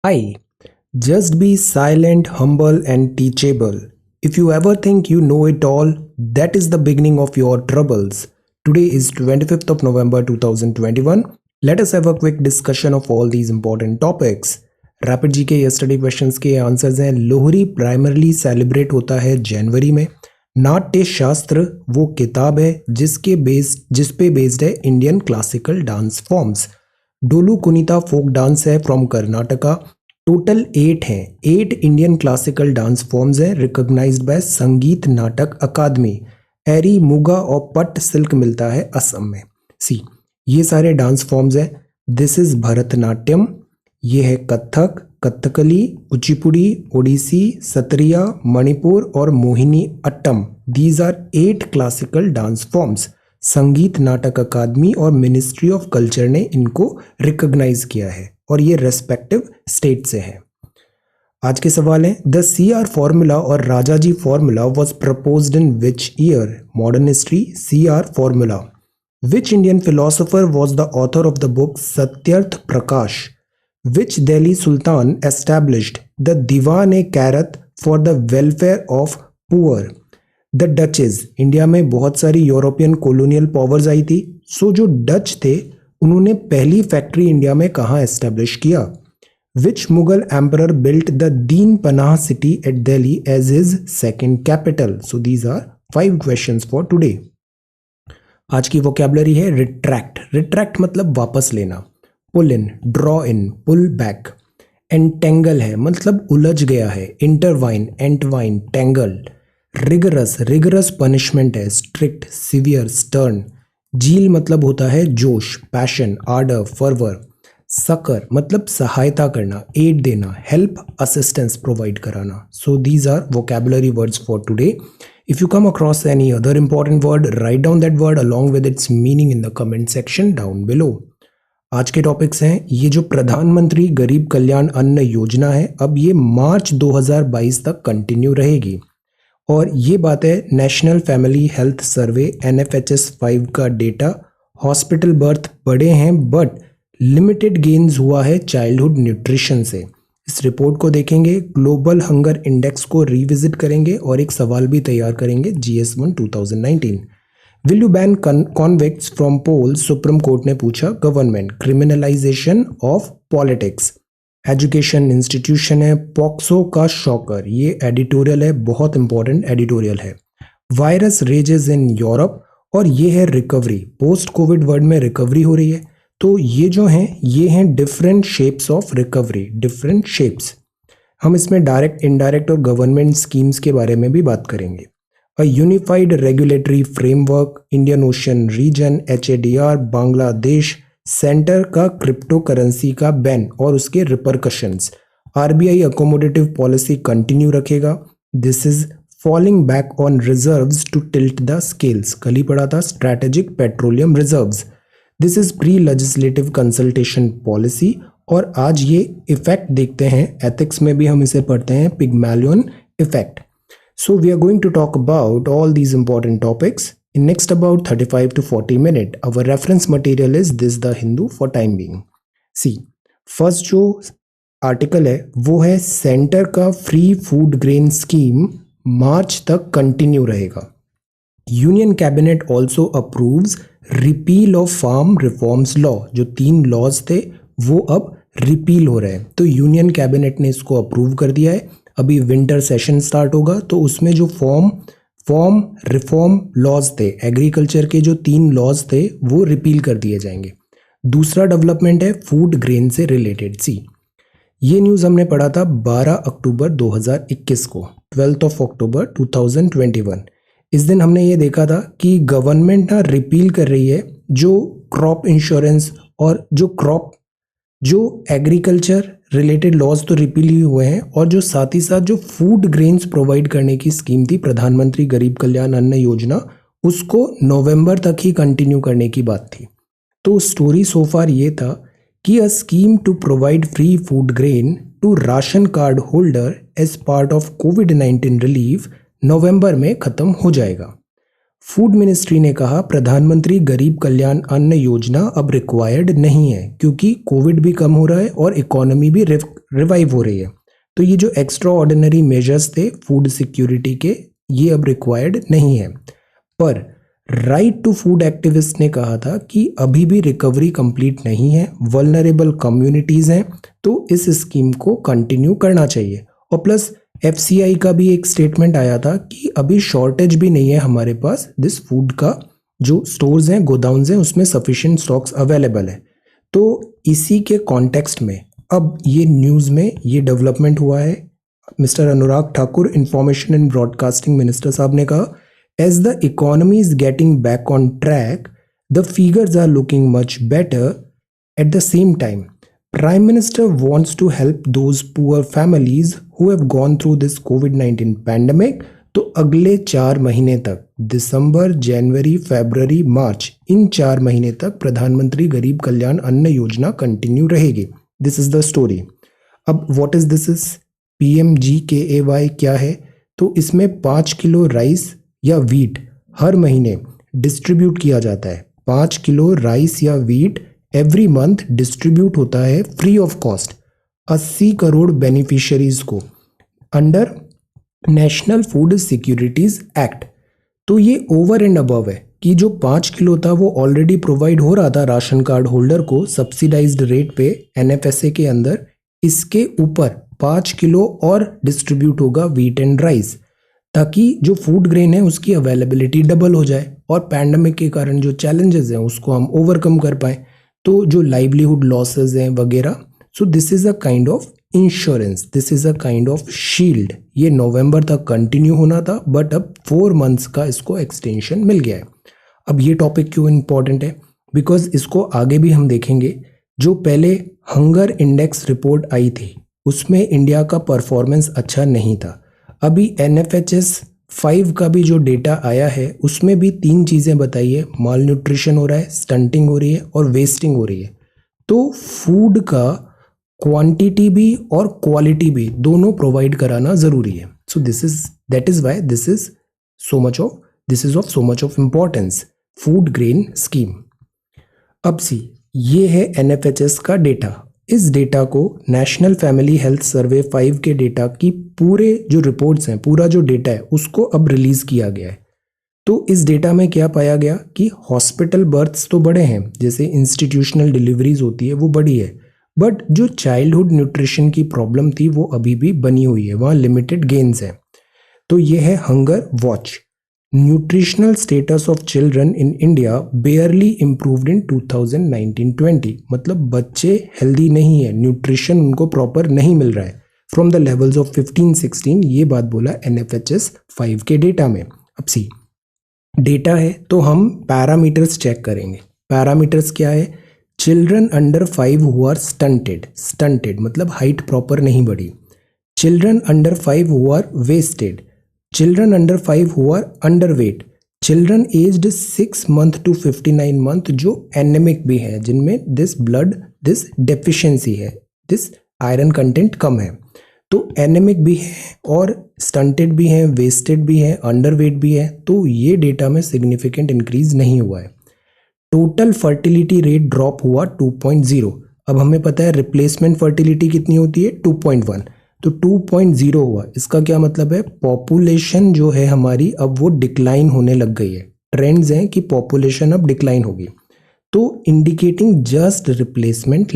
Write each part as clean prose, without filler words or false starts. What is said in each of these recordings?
Hi, just be silent, humble, and teachable. If you ever think you know it all, that is the beginning of your troubles. Today is 25th of November 2021. Let us have a quick discussion of all these important topics. Rapid जी के yesterday questions के answers हैं। Lohri primarily celebrate होता है जनवरी में। नाट्य शास्त्र वो किताब है जिस पे बेस्ड है इंडियन क्लासिकल डांस फॉर्म्स। डोलू कुनीता फोक डांस है फ्रॉम कर्नाटका। टोटल 8 हैं। 8 इंडियन क्लासिकल डांस फॉर्म्स हैं रिकॉग्नाइज्ड बाय संगीत नाटक अकादमी। एरी मुगा और पट सिल्क मिलता है असम में। सी ये सारे डांस फॉर्म्स हैं। दिस इज भरतनाट्यम, ये है कथक, कथकली, कुचिपुड़ी, ओडिसी, सत्रिया, मणिपुर और Mohini Attam. These are 8 classical dance forms. Sangeet Natak अकादमी और मिनिस्ट्री ऑफ कल्चर ने इनको रिकॉग्नाइज किया है और ये रेस्पेक्टिव स्टेट से है। आज के सवाल हैं, द CR फॉर्मूला और Rajaji formula was proposed in which year? Modern history. CR formula. Which Indian philosopher was the author of the book Satyarth Prakash? Which Delhi sultan established the Diwan-e-Khairat for the welfare of poor? The duchess. India में बहुत सारी European colonial powers आई थी, सो जो Dutch थे उन्होंने पहली factory India में कहाँ एस्टेब्लिश किया? Which Mughal emperor built the Din Panah city at Delhi as his second capital? So these are 5 questions for today. आज की वोकैबुलरी है रिट्रैक्ट। रिट्रैक्ट मतलब वापस लेना। Pull in, draw in, pull back. Entangle है मतलब उलझ गया है। Intertwine, entwine, tangled. Rigorous, rigorous punishment है। Strict, severe, stern. जील मतलब होता है जोश, पैशन, आर्डर, फर्वर। सकर मतलब सहायता करना, एड देना, हेल्प, असिस्टेंस प्रोवाइड कराना। So these are vocabulary words for today. If you come across any other important word, write down that word along with its meaning in the comment section down below. आज के topics हैं, ये जो प्रधानमंत्री गरीब कल्याण अन्न योजना है, अब ये मार्च 2022 तक कंटिन्यू रहेगी। और ये बात है national family health survey NFHS 5 का डेटा। हॉस्पिटल बर्थ बढ़े हैं बट लिमिटेड गेन्स हुआ है चाइल्डहुड न्यूट्रिशन से। इस रिपोर्ट को देखेंगे, ग्लोबल हंगर इंडेक्स को रिविजिट करेंगे और एक सवाल भी तैयार करेंगे GS1 2019। Will you ban convicts from polls? Supreme court ने पूछा government. Criminalisation of politics. Education institution है। पॉक्सो का शॉकर, ये एडिटोरियल है, बहुत इंपॉर्टेंट एडिटोरियल है। वायरस रेजेस इन यूरोप और ये है रिकवरी। पोस्ट कोविड वर्ल्ड में रिकवरी हो रही है, तो ये जो हैं ये हैं different shapes of recovery, different shapes. हम इसमें डायरेक्ट, इनडायरेक्ट और गवर्नमेंट स्कीम्स के बारे में भी बात करेंगे। A unified regulatory framework, Indian Ocean region, HADR, Bangladesh, centre का क्रिप्टो करेंसी का बैन और उसके repercussions. RBI accommodative policy continue रखेगा। This is falling back on reserves to tilt the scales. कल ही पढ़ा था strategic petroleum reserves. This is pre legislative consultation policy. और आज ये इफेक्ट देखते हैं, एथिक्स में भी हम इसे पढ़ते हैं, पिग्मैलियन effect. So we are going to talk about all these important topics in next about 35 to 40 minutes. Our reference material is this The Hindu for time being. See, first जो article है वो है सेंटर का free food grain scheme March तक continue रहेगा। Union cabinet also approves repeal of farm reforms law. जो 3 laws थे वो अब रिपील हो रहे हैं, तो यूनियन कैबिनेट ने इसको अप्रूव कर दिया है। अभी विंटर सेशन स्टार्ट होगा तो उसमें जो फॉर्म रिफॉर्म लॉज थे, एग्रीकल्चर के जो 3 लॉज थे वो रिपील कर दिए जाएंगे। दूसरा डेवलपमेंट है फूड ग्रेन से रिलेटेड। सी ये न्यूज़ हमने पढ़ा था 12 अक्टूबर 2021 को, 12 ऑफ अक्टूबर 2021। इस दिन हमने ये देखा था कि गवर्नमेंट ना रिपील कर रही है जो क्रॉप इंश्योरेंस और जो एग्रीकल्चर रिलेटेड लॉज तो रिपील ही हुए हैं, और जो साथ ही साथ जो फूड ग्रेन्स प्रोवाइड करने की स्कीम थी प्रधानमंत्री गरीब कल्याण अन्न योजना, उसको नवंबर तक ही कंटिन्यू करने की बात थी। तो स्टोरी सो फार ये था कि a scheme to provide free food grain to ration card holder as part of कोविड-19 रिलीफ नवंबर में खत्म हो जाएगा। फूड मिनिस्ट्री ने कहा प्रधानमंत्री गरीब कल्याण अन्न योजना अब रिक्वायर्ड नहीं है क्योंकि कोविड भी कम हो रहा है और इकोनॉमी भी रिवाइव हो रही है। तो ये जो एक्स्ट्रा ऑर्डिनरी मेजर्स थे फूड सिक्योरिटी के, ये अब रिक्वायर्ड नहीं है। पर राइट टू फूड एक्टिविस्ट ने कहा था कि अभी भी रिकवरी कंप्लीट नहीं है, वल्नरेबल कम्युनिटीज़ हैं, तो इस स्कीम को कंटिन्यू करना चाहिए। और प्लस एफसीआई का भी एक स्टेटमेंट आया था कि अभी शॉर्टेज भी नहीं है हमारे पास दिस फूड का, जो स्टोर्स हैं, गोदाउन्स हैं, उसमें सफिशिएंट स्टॉक्स अवेलेबल है। तो इसी के कॉन्टेक्स्ट में अब ये न्यूज़ में ये डेवलपमेंट हुआ है। Mister Anurag Thakur information and broadcasting minister साहब ने कहा, as the economy is getting back on track the figures are looking much better. At the same time Prime Minister wants to help those poor families who have gone through this COVID-19 pandemic। तो अगले 4 महीने तक, दिसंबर, जनवरी, फरवरी, मार्च, इन 4 महीने तक प्रधानमंत्री गरीब कल्याण अन्न Yojana continue रहेगी। This is the story. अब what is this is PMGKAY क्या है? तो इसमें 5 किलो राइस या वीट हर महीने डिस्ट्रीब्यूट किया जाता है। 5 किलो राइस या वीट एवरी मंथ डिस्ट्रीब्यूट होता है free of cost 80 crore beneficiaries को under National Food Securities Act. तो ये ओवर एंड अबव है कि जो 5 किलो था वो ऑलरेडी प्रोवाइड हो रहा था राशन कार्ड होल्डर को सब्सिडाइज्ड रेट पे NFSA के अंदर। इसके ऊपर 5 किलो और डिस्ट्रीब्यूट होगा वीट एंड राइस, ताकि जो फूड ग्रेन है उसकी अवेलेबिलिटी डबल हो जाए और पैंडमिक के कारण जो चैलेंजेस हैं उसको हम ओवरकम कर पाएँ। तो जो लाइवलीहुड लॉसेस हैं वगैरह, so this is a kind of insurance, this is a kind of shield. ये नवंबर तक कंटिन्यू होना था बट अब 4 मंथ्स का इसको एक्सटेंशन मिल गया है। अब ये टॉपिक क्यों इम्पॉर्टेंट है? बिकॉज इसको आगे भी हम देखेंगे। जो पहले हंगर इंडेक्स रिपोर्ट आई थी उसमें इंडिया का परफॉर्मेंस अच्छा नहीं था। अभी NFHS 5 का भी जो डेटा आया है उसमें भी 3 चीज़ें बताई है, माल न्यूट्रिशन हो रहा है, स्टंटिंग हो रही है और वेस्टिंग हो रही है। तो फूड का क्वांटिटी भी और क्वालिटी भी दोनों प्रोवाइड कराना ज़रूरी है। So that is why this is of so much of importance, food grain scheme. अब ये है NFHS का डेटा। इस डेटा को नेशनल फैमिली हेल्थ सर्वे 5 के डेटा की पूरे जो रिपोर्ट्स हैं, पूरा जो डेटा है उसको अब रिलीज किया गया है। तो इस डेटा में क्या पाया गया कि हॉस्पिटल बर्थ्स तो बढ़े हैं, जैसे इंस्टीट्यूशनल डिलीवरीज होती है वो बढ़ी है, बट जो चाइल्डहुड न्यूट्रिशन की प्रॉब्लम थी वो अभी भी बनी हुई है, वहाँ लिमिटेड गेन्स हैं। तो ये है hunger watch. Nutritional status of children in India barely improved in 2019-20। मतलब बच्चे हेल्दी नहीं है, न्यूट्रिशन उनको प्रॉपर नहीं मिल रहा है फ्रॉम द लेवल्स ऑफ 15-16। ये बात बोला NFHS 5 के डेटा में। अब डेटा है तो हम पैरामीटर्स चेक करेंगे। पैरामीटर्स क्या है? Children under 5 who are stunted मतलब हाइट प्रॉपर नहीं बढ़ी, children under 5 who are wasted, children under 5 who are underweight, children aged 6 month to 59 month जो एनेमिक भी है, जिनमें दिस डेफिशिएंसी है, दिस आयरन कंटेंट कम है। तो एनेमिक भी है और स्टंटेड भी है, वेस्टेड भी है, अंडरवेट भी है। तो ये डेटा में सिग्निफिकेंट इंक्रीज नहीं हुआ है। टोटल फर्टिलिटी रेट ड्रॉप हुआ 2.0। अब हमें पता है रिप्लेसमेंट फर्टिलिटी कितनी होती है 2.1, तो 2.0 हुआ। इसका क्या मतलब है? पॉपुलेशन जो है हमारी अब वो डिक्लाइन होने लग गई है। ट्रेंड्स हैं कि पॉपुलेशन अब डिक्लाइन होगी। तो इंडिकेटिंग जस्ट रिप्लेसमेंट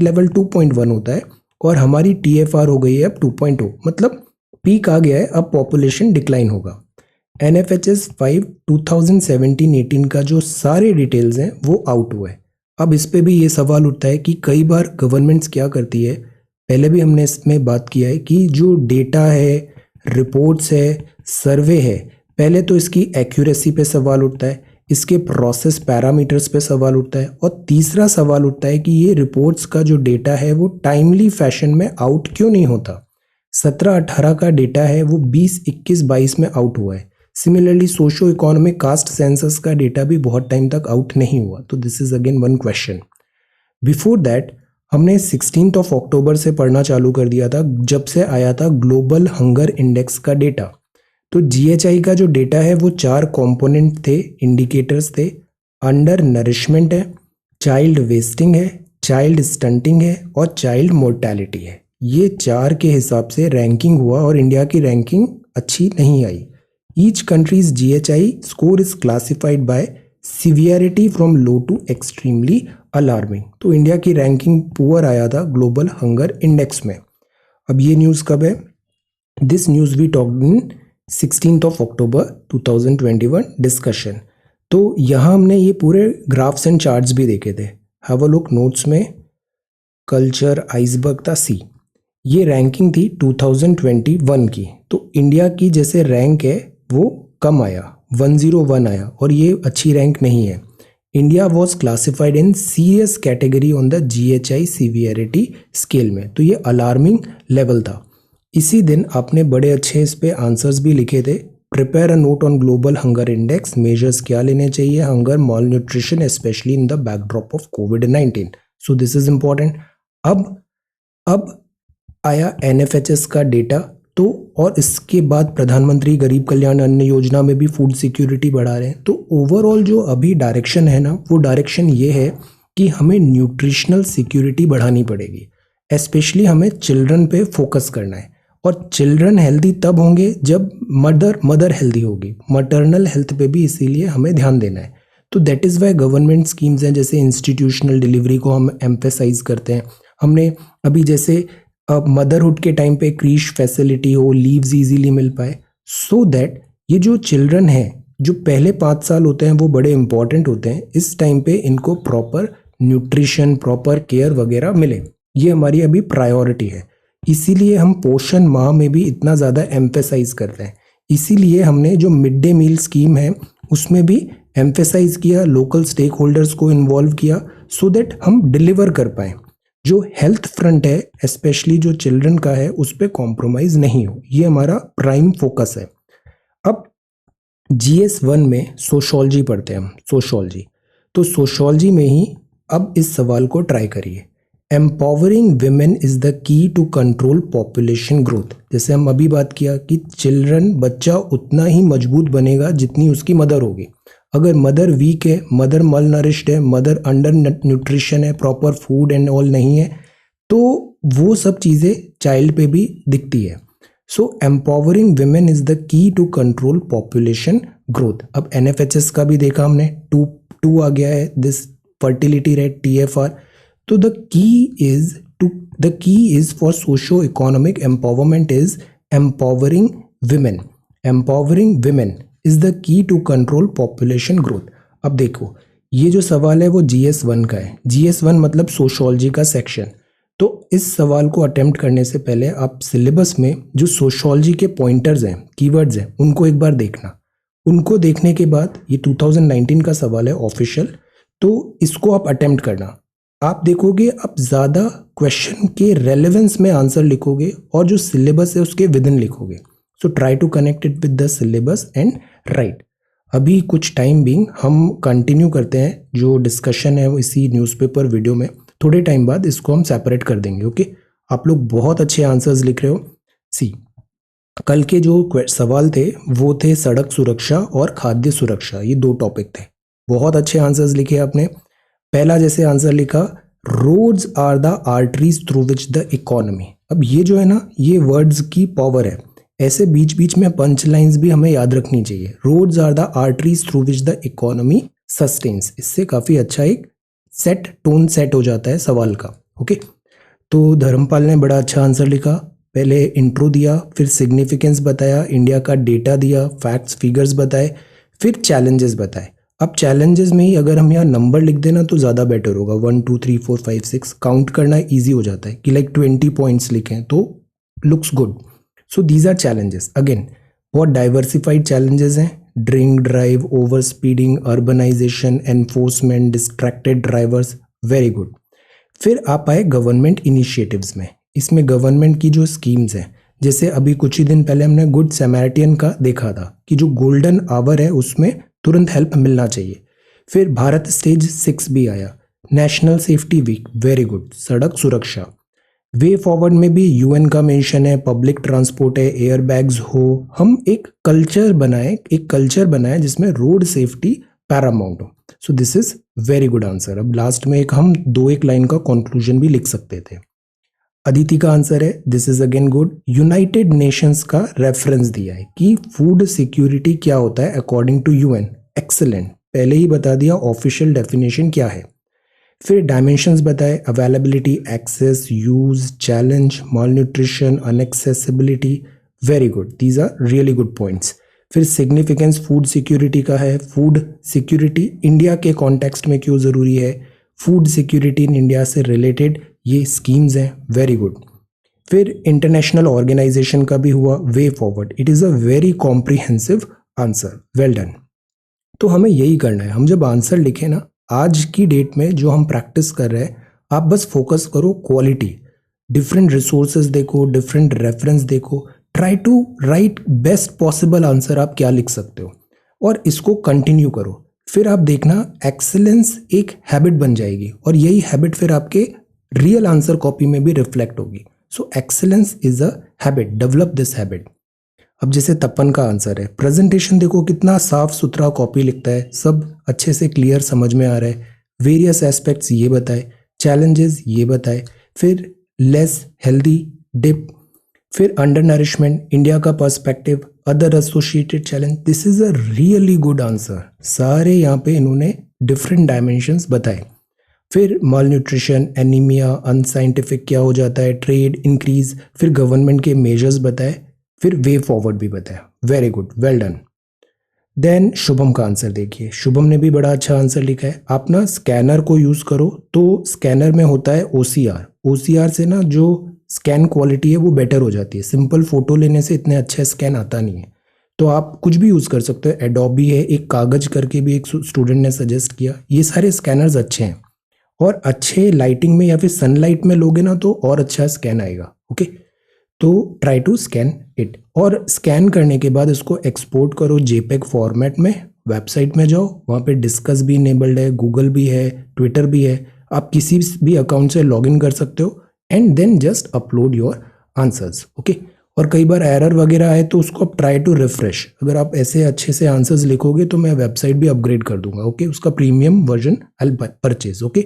लेवल 2.1 होता है और हमारी TFR हो गई है अब 2.0, मतलब पीक आ गया है, अब पॉपुलेशन डिक्लाइन होगा। NFHS 5 2017-18 का जो सारे डिटेल्स हैं वो आउट हुआ है। अब इस पे भी ये सवाल उठता है कि कई बार गवर्नमेंट्स क्या करती है, पहले भी हमने इसमें बात किया है कि जो डेटा है, रिपोर्ट्स है, सर्वे है, पहले तो इसकी एक्यूरेसी पे सवाल उठता है, इसके प्रोसेस पैरामीटर्स पे सवाल उठता है और तीसरा सवाल उठता है कि ये रिपोर्ट्स का जो डेटा है वो टाइमली फैशन में आउट क्यों नहीं होता। 17-18 का डेटा है वो 20, 21, 22 में आउट हुआ है। Similarly socio economic caste census का डेटा भी बहुत टाइम तक आउट नहीं हुआ। तो this is again one question. Before that हमने 16 अक्टूबर से पढ़ना चालू कर दिया था, जब से आया था ग्लोबल हंगर इंडेक्स का डेटा। तो जीएचआई का जो डेटा है वो 4 कंपोनेंट थे, इंडिकेटर्स थे। अंडर नरिशमेंट है, चाइल्ड वेस्टिंग है, चाइल्ड स्टंटिंग है और चाइल्ड मोर्टेलिटी है। ये 4 के हिसाब से रैंकिंग हुआ और इंडिया की रैंकिंग अच्छी नहीं आई। Each countries GHI score is classified by severity from low to extremely alarming. तो इंडिया की रैंकिंग पुअर आया था ग्लोबल हंगर इंडेक्स में। अब ये न्यूज़ कब है? This news we talked in 16th of October 2021 discussion. तो यहाँ हमने ये पूरे ग्राफ्स एंड चार्ट्स भी देखे थे। हैव अ लुक नोट्स में। कल्चर आइसबर्ग था सी। ये रैंकिंग थी 2021 की। तो इंडिया की जैसे रैंक है वो कम आया, 101 आया और ये अच्छी रैंक नहीं है। India was classified in serious category on the GHI severity scale में। तो ये अलार्मिंग लेवल था। इसी दिन आपने बड़े अच्छे इस पे आंसर्स भी लिखे थे। Prepare a note on global hunger index, measures क्या लेने चाहिए, hunger mall nutrition specially in the backdrop of covid. So this is important. अब आया एनएफएचएस का डेटा। तो और इसके बाद प्रधानमंत्री गरीब कल्याण अन्न योजना में भी फूड सिक्योरिटी बढ़ा रहे हैं। तो ओवरऑल जो अभी डायरेक्शन है ना, वो डायरेक्शन ये है कि हमें न्यूट्रिशनल सिक्योरिटी बढ़ानी पड़ेगी। स्पेशली हमें चिल्ड्रन पे फोकस करना है। और चिल्ड्रन हेल्दी तब होंगे जब मदर हेल्दी होगी। मटर्नल हेल्थ पे भी इसीलिए हमें ध्यान देना है। तो that is why government schemes हैं, जैसे इंस्टीट्यूशनल डिलीवरी को हम एम्फेसाइज करते हैं। हमने अभी जैसे मदरहुड के टाइम पे क्रीश फैसिलिटी हो, लीव्स इजीली मिल पाए, सो दैट ये जो चिल्ड्रन हैं, जो पहले 5 साल होते हैं वो बड़े इंपॉर्टेंट होते हैं। इस टाइम पे इनको प्रॉपर न्यूट्रिशन, प्रॉपर केयर वगैरह मिले। ये हमारी अभी प्रायोरिटी है। इसीलिए हम पोषण माह में भी इतना ज़्यादा एम्फेसाइज कर रहे हैं। इसीलिए हमने जो मिड डे मील स्कीम है उसमें भी एम्फेसाइज किया, लोकल स्टेक होल्डर्स को इन्वॉल्व किया, सो दैट हम डिलीवर कर पाएँ। जो हेल्थ फ्रंट है स्पेशली जो चिल्ड्रन का है उस पर कॉम्प्रोमाइज़ नहीं हो, ये हमारा प्राइम फोकस है। अब GS1 में सोशोलॉजी पढ़ते हैं हम, सोशोलॉजी। तो सोशोलॉजी में ही अब इस सवाल को ट्राई करिए। Empowering women is the key to control population growth. जैसे हम अभी बात किया कि चिल्ड्रन, बच्चा उतना ही मजबूत बनेगा जितनी उसकी मदर होगी। अगर मदर वीक है, मदर मल नरिश्ड है, मदर अंडर न्यूट्रिशन है, प्रॉपर फूड एंड ऑल नहीं है, तो वो सब चीज़ें चाइल्ड पे भी दिखती है। So empowering women is the key to control population growth. अब एनएफएचएस का भी देखा हमने, टू आ गया है, दिस फर्टिलिटी रेट TFR। तो the key is for socio economic empowerment is empowering women. Empowering women is the key to control population growth. अब देखो, ये जो सवाल है वो GS1 का है। GS1 मतलब सोशोलॉजी का सेक्शन। तो इस सवाल को अटेम्प्ट करने से पहले आप सिलेबस में जो सोशोलॉजी के पॉइंटर्स हैं, कीवर्ड्स हैं, उनको एक बार देखना। उनको देखने के बाद, ये 2019 का सवाल है ऑफिशियल, तो इसको आप अटेम्प्ट करना। आप देखोगे आप ज़्यादा क्वेश्चन के रेलेवेंस में आंसर लिखोगे और जो सिलेबस है उसके विद इन लिखोगे। So try to connect it with the syllabus and write. अभी कुछ टाइम बिंग हम कंटिन्यू करते हैं जो डिस्कशन है वो इसी न्यूज़पेपर वीडियो में। थोड़े टाइम बाद इसको हम सेपरेट कर देंगे। ओके, आप लोग बहुत अच्छे आंसर्स लिख रहे हो। सी, कल के जो सवाल थे वो थे सड़क सुरक्षा और खाद्य सुरक्षा, ये 2 टॉपिक थे। बहुत अच्छे आंसर्स लिखे आपने। पहला जैसे आंसर लिखा, roads are the arteries through which the economy. अब ये जो है ना, ये वर्ड्स की पावर है। ऐसे बीच बीच में पंच लाइन्स भी हमें याद रखनी चाहिए। Roads are the arteries through which the economy sustains. इससे काफ़ी अच्छा एक टोन सेट हो जाता है सवाल का। ओके, तो धर्मपाल ने बड़ा अच्छा आंसर लिखा। पहले इंट्रो दिया, फिर सिग्निफिकेंस बताया, इंडिया का डेटा दिया, फैक्ट्स फिगर्स बताए, फिर चैलेंजेस बताए। अब चैलेंजेस में ही अगर हम यहाँ नंबर लिख देना तो ज़्यादा बेटर होगा। 1 2 3 4 5 6 काउंट करना ईजी हो जाता है कि लाइक 20 पॉइंट्स लिखें तो looks good. So these are challenges. Again बहुत डाइवर्सिफाइड चैलेंजेस हैं। Drink drive, over speeding, urbanisation, enforcement, distracted drivers, very good. फिर आप आए गवर्नमेंट इनिशिएटिव्स में। इसमें गवर्नमेंट की जो स्कीम्स हैं, जैसे अभी कुछ ही दिन पहले हमने गुड सैमारिटियन का देखा था कि जो गोल्डन आवर है उसमें तुरंत हेल्प मिलना चाहिए। फिर भारत स्टेज 6 भी आया, national safety week, very good. सड़क सुरक्षा, वे फॉरवर्ड में भी यूएन का मेंशन है, पब्लिक ट्रांसपोर्ट है, एयर बैग्स हो, हम एक कल्चर बनाए जिसमें रोड सेफ्टी पैरामाउंट हो। सो this is very good answer. अब लास्ट में एक हम दो एक लाइन का कंक्लूजन भी लिख सकते थे। अदिति का आंसर है, this is again good, United Nations का रेफरेंस दिया है कि फूड सिक्योरिटी क्या होता है अकॉर्डिंग टू यूएन। एक्सेलेंट, पहले ही बता दिया ऑफिशियल डेफिनेशन क्या है। फिर डायमेंशंस बताए, availability, access, use, challenge, malnutrition, inaccessibility. Very good, these are really good points. फिर सिग्निफिकेंस फूड सिक्योरिटी का है, फूड सिक्योरिटी इंडिया के कॉन्टेक्स्ट में क्यों ज़रूरी है, फूड सिक्योरिटी इन इंडिया से रिलेटेड ये स्कीम्स हैं। Very good. फिर इंटरनेशनल ऑर्गेनाइजेशन का भी हुआ, way forward. It is a very comprehensive answer, well done. तो हमें यही करना है, हम जब आंसर लिखें ना, आज की डेट में जो हम प्रैक्टिस कर रहे हैं, आप बस फोकस करो क्वालिटी, डिफरेंट रिसोर्सेज देखो, डिफरेंट रेफरेंस देखो, try to write best possible answer आप क्या लिख सकते हो और इसको कंटिन्यू करो। फिर आप देखना एक्सीलेंस एक हैबिट बन जाएगी और यही हैबिट फिर आपके रियल आंसर कॉपी में भी रिफ्लेक्ट होगी। So excellence is a habit, develop this habit. अब जैसे तपन का आंसर है, प्रेजेंटेशन देखो कितना साफ सुथरा कॉपी लिखता है, सब अच्छे से क्लियर समझ में आ रहा है, वेरियस एस्पेक्ट्स ये बताए, चैलेंजेस ये बताए, फिर लेस हेल्दी डिप, फिर अंडर नरिशमेंट, इंडिया का perspective, other associated challenge. This is a really good answer. सारे यहाँ पे इन्होंने डिफरेंट डायमेंशंस बताए। फिर माल न्यूट्रिशन, एनीमिया, अनसाइंटिफिक क्या हो जाता है, ट्रेड इंक्रीज, फिर गवर्नमेंट के मेजर्स बताए, फिर वे फॉरवर्ड भी बताया। Very good, well done. Then Shubham का आंसर देखिए, शुभम ने भी बड़ा अच्छा आंसर लिखा है। आप ना स्कैनर को यूज़ करो, तो स्कैनर में होता है ओसीआर, ओसीआर से ना जो स्कैन क्वालिटी है वो बेटर हो जाती है। सिंपल फोटो लेने से इतने अच्छा स्कैन आता नहीं है, तो आप कुछ भी यूज़ कर सकते हो। एडोबी है, एक कागज करके भी एक स्टूडेंट ने सजेस्ट किया। ये सारे स्कैनर्स अच्छे हैं और अच्छे लाइटिंग में या फिर सनलाइट में लोगे ना तो और अच्छा स्कैन आएगा। ओके, तो ट्राई टू स्कैन इट और स्कैन करने के बाद इसको एक्सपोर्ट करो जेपेग फॉर्मेट में। वेबसाइट में जाओ, वहाँ पे डिस्कस भी इनेबल्ड है, गूगल भी है, ट्विटर भी है, आप किसी भी अकाउंट से लॉगिन कर सकते हो and then just upload your answers. Okay, और कई बार एरर वगैरह आए तो उसको आप ट्राई टू रिफ्रेश। अगर आप ऐसे अच्छे से आंसर्स लिखोगे तो मैं वेबसाइट भी अपग्रेड कर दूंगा। ओके, उसका premium version I purchase. Okay,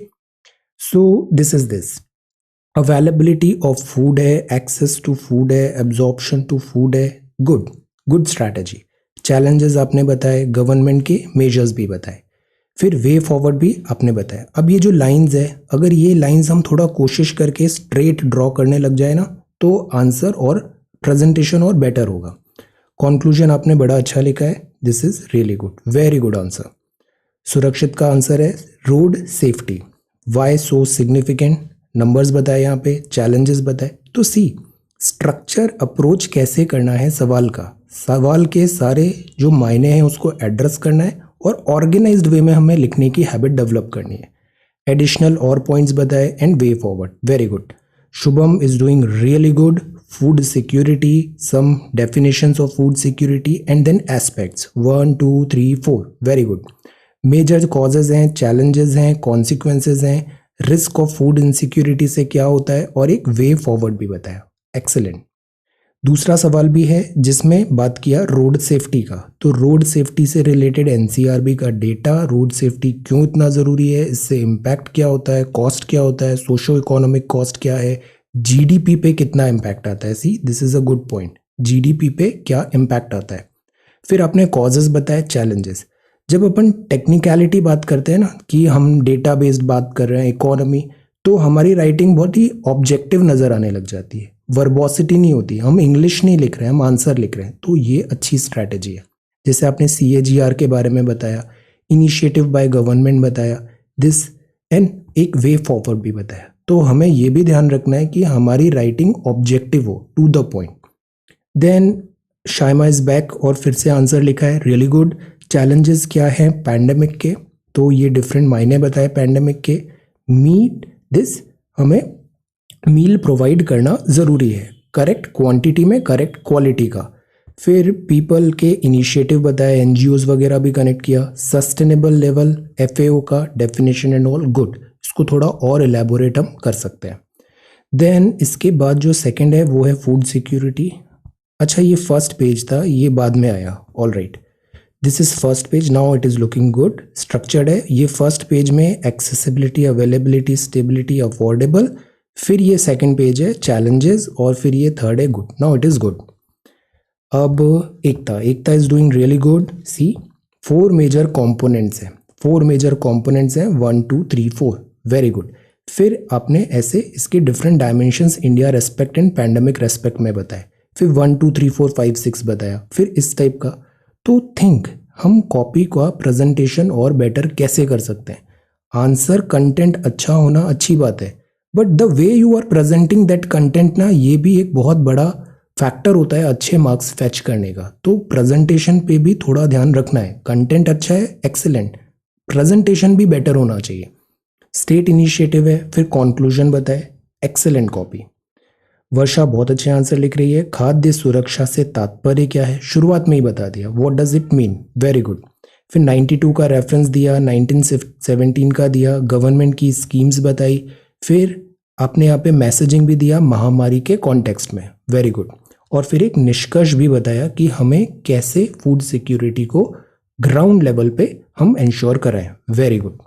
so this is this. Availability of food है, एक्सेस टू फूड है, एब्जॉर्प्शन टू फूड है। Good, good strategy. चैलेंजेस आपने बताए, गवर्नमेंट के मेजर्स भी बताए, फिर वे फॉरवर्ड भी आपने बताया। अब ये जो लाइंस है, अगर ये लाइंस हम थोड़ा कोशिश करके स्ट्रेट ड्रॉ करने लग जाए ना तो आंसर और प्रेजेंटेशन और बेटर होगा। कंक्लूजन आपने बड़ा अच्छा लिखा है, this is really good, very good answer. Surakshit का आंसर है road safety, why so significant, numbers बताए यहाँ पे, चैलेंजेस बताए। तो सी स्ट्रक्चर अप्रोच कैसे करना है सवाल का, सवाल के सारे जो मायने हैं उसको एड्रेस करना है और ऑर्गेनाइज्ड वे में हमें लिखने की हैबिट डेवलप करनी है। एडिशनल और पॉइंट्स बताए and way forward, very good. Shubham is doing really good. Food security, some definitions of food security and then aspects 1 2 3 4, very good. Major causes हैं, चैलेंजेस हैं, कॉन्सिक्वेंसेज हैं, रिस्क ऑफ फूड इनसिक्योरिटी से क्या होता है और एक वे फॉरवर्ड भी बताया। एक्सेलेंट। दूसरा सवाल भी है जिसमें बात किया रोड सेफ्टी का, तो रोड सेफ्टी से रिलेटेड एनसीआरबी का डेटा, रोड सेफ्टी क्यों इतना ज़रूरी है, इससे इम्पैक्ट क्या होता है, कॉस्ट क्या होता है, सोशो इकोनॉमिक कॉस्ट क्या है, जीडीपी पे कितना इम्पैक्ट आता है। See this is a good point, GDP पे क्या इम्पैक्ट आता है। फिर आपने कॉजेज बताए, चैलेंजेस। जब अपन टेक्निकलिटी बात करते हैं ना कि हम डेटा बेस्ड बात कर रहे हैं, इकोनॉमी, तो हमारी राइटिंग बहुत ही ऑब्जेक्टिव नज़र आने लग जाती है, वर्बोसिटी नहीं होती, हम इंग्लिश नहीं लिख रहे हैं, हम आंसर लिख रहे हैं। तो ये अच्छी स्ट्रैटेजी है। जैसे आपने CAGR के बारे में बताया, इनिशिएटिव बाय गवर्नमेंट बताया, दिस एंड एक वे फॉरवर्ड भी बताया। तो हमें ये भी ध्यान रखना है कि हमारी राइटिंग ऑब्जेक्टिव हो, to the point. Then Shaima is back और फिर से आंसर लिखा है, रियली गुड। चैलेंजेस क्या है पैंडेमिक के, तो ये डिफरेंट मायने बताए पैंडेमिक के। मीट दिस, हमें मील प्रोवाइड करना ज़रूरी है, करेक्ट क्वांटिटी में करेक्ट क्वालिटी का। फिर पीपल के इनिशिएटिव बताए, NGOs वगैरह भी कनेक्ट किया। सस्टेनेबल लेवल, FAO का डेफिनेशन एंड ऑल, गुड। इसको थोड़ा और एलैबोरेट हम कर सकते हैं। देन इसके बाद जो सेकंड है वो है फूड सिक्योरिटी। अच्छा ये फर्स्ट पेज था, ये बाद में आया। All right, this is first page, now it is looking good, structured है। ये फर्स्ट पेज में एक्सेसिबिलिटी, अवेलेबिलिटी, स्टेबिलिटी, अफोर्डेबल, फिर ये सेकंड पेज है चैलेंजेस, और फिर ये थर्ड है good. Now it is good. अब Ekta is doing really good. See 4 major components हैं, 4 मेजर कंपोनेंट्स हैं, 1 2 3 4, वेरी गुड। फिर आपने ऐसे इसके different dimensions India respect and pandemic respect में बताए, फिर 1 2 3 4 5 6 बताया, फिर इस टाइप का। तो थिंक हम कॉपी का प्रेजेंटेशन और बेटर कैसे कर सकते हैं। आंसर कंटेंट अच्छा होना अच्छी बात है, but the way you are presenting that content ना, ये भी एक बहुत बड़ा फैक्टर होता है अच्छे मार्क्स फैच करने का। तो प्रेजेंटेशन पे भी थोड़ा ध्यान रखना है। कंटेंट अच्छा है, एक्सीलेंट, प्रेजेंटेशन भी बेटर होना चाहिए। स्टेट इनिशिएटिव है, फिर कॉन्क्लूजन बताए, एक्सेलेंट कॉपी। वर्षा बहुत अच्छे आंसर लिख रही है। खाद्य सुरक्षा से तात्पर्य क्या है, शुरुआत में ही बता दिया, what does it mean, very good. फिर 92 का रेफरेंस दिया, 1917 का दिया, गवर्नमेंट की स्कीम्स बताई, फिर आपने यहाँ पे मैसेजिंग भी दिया महामारी के कॉन्टेक्स्ट में, वेरी गुड। और फिर एक निष्कर्ष भी बताया कि हमें कैसे फूड सिक्योरिटी को ग्राउंड लेवल पे हम इंश्योर कराएं, very good.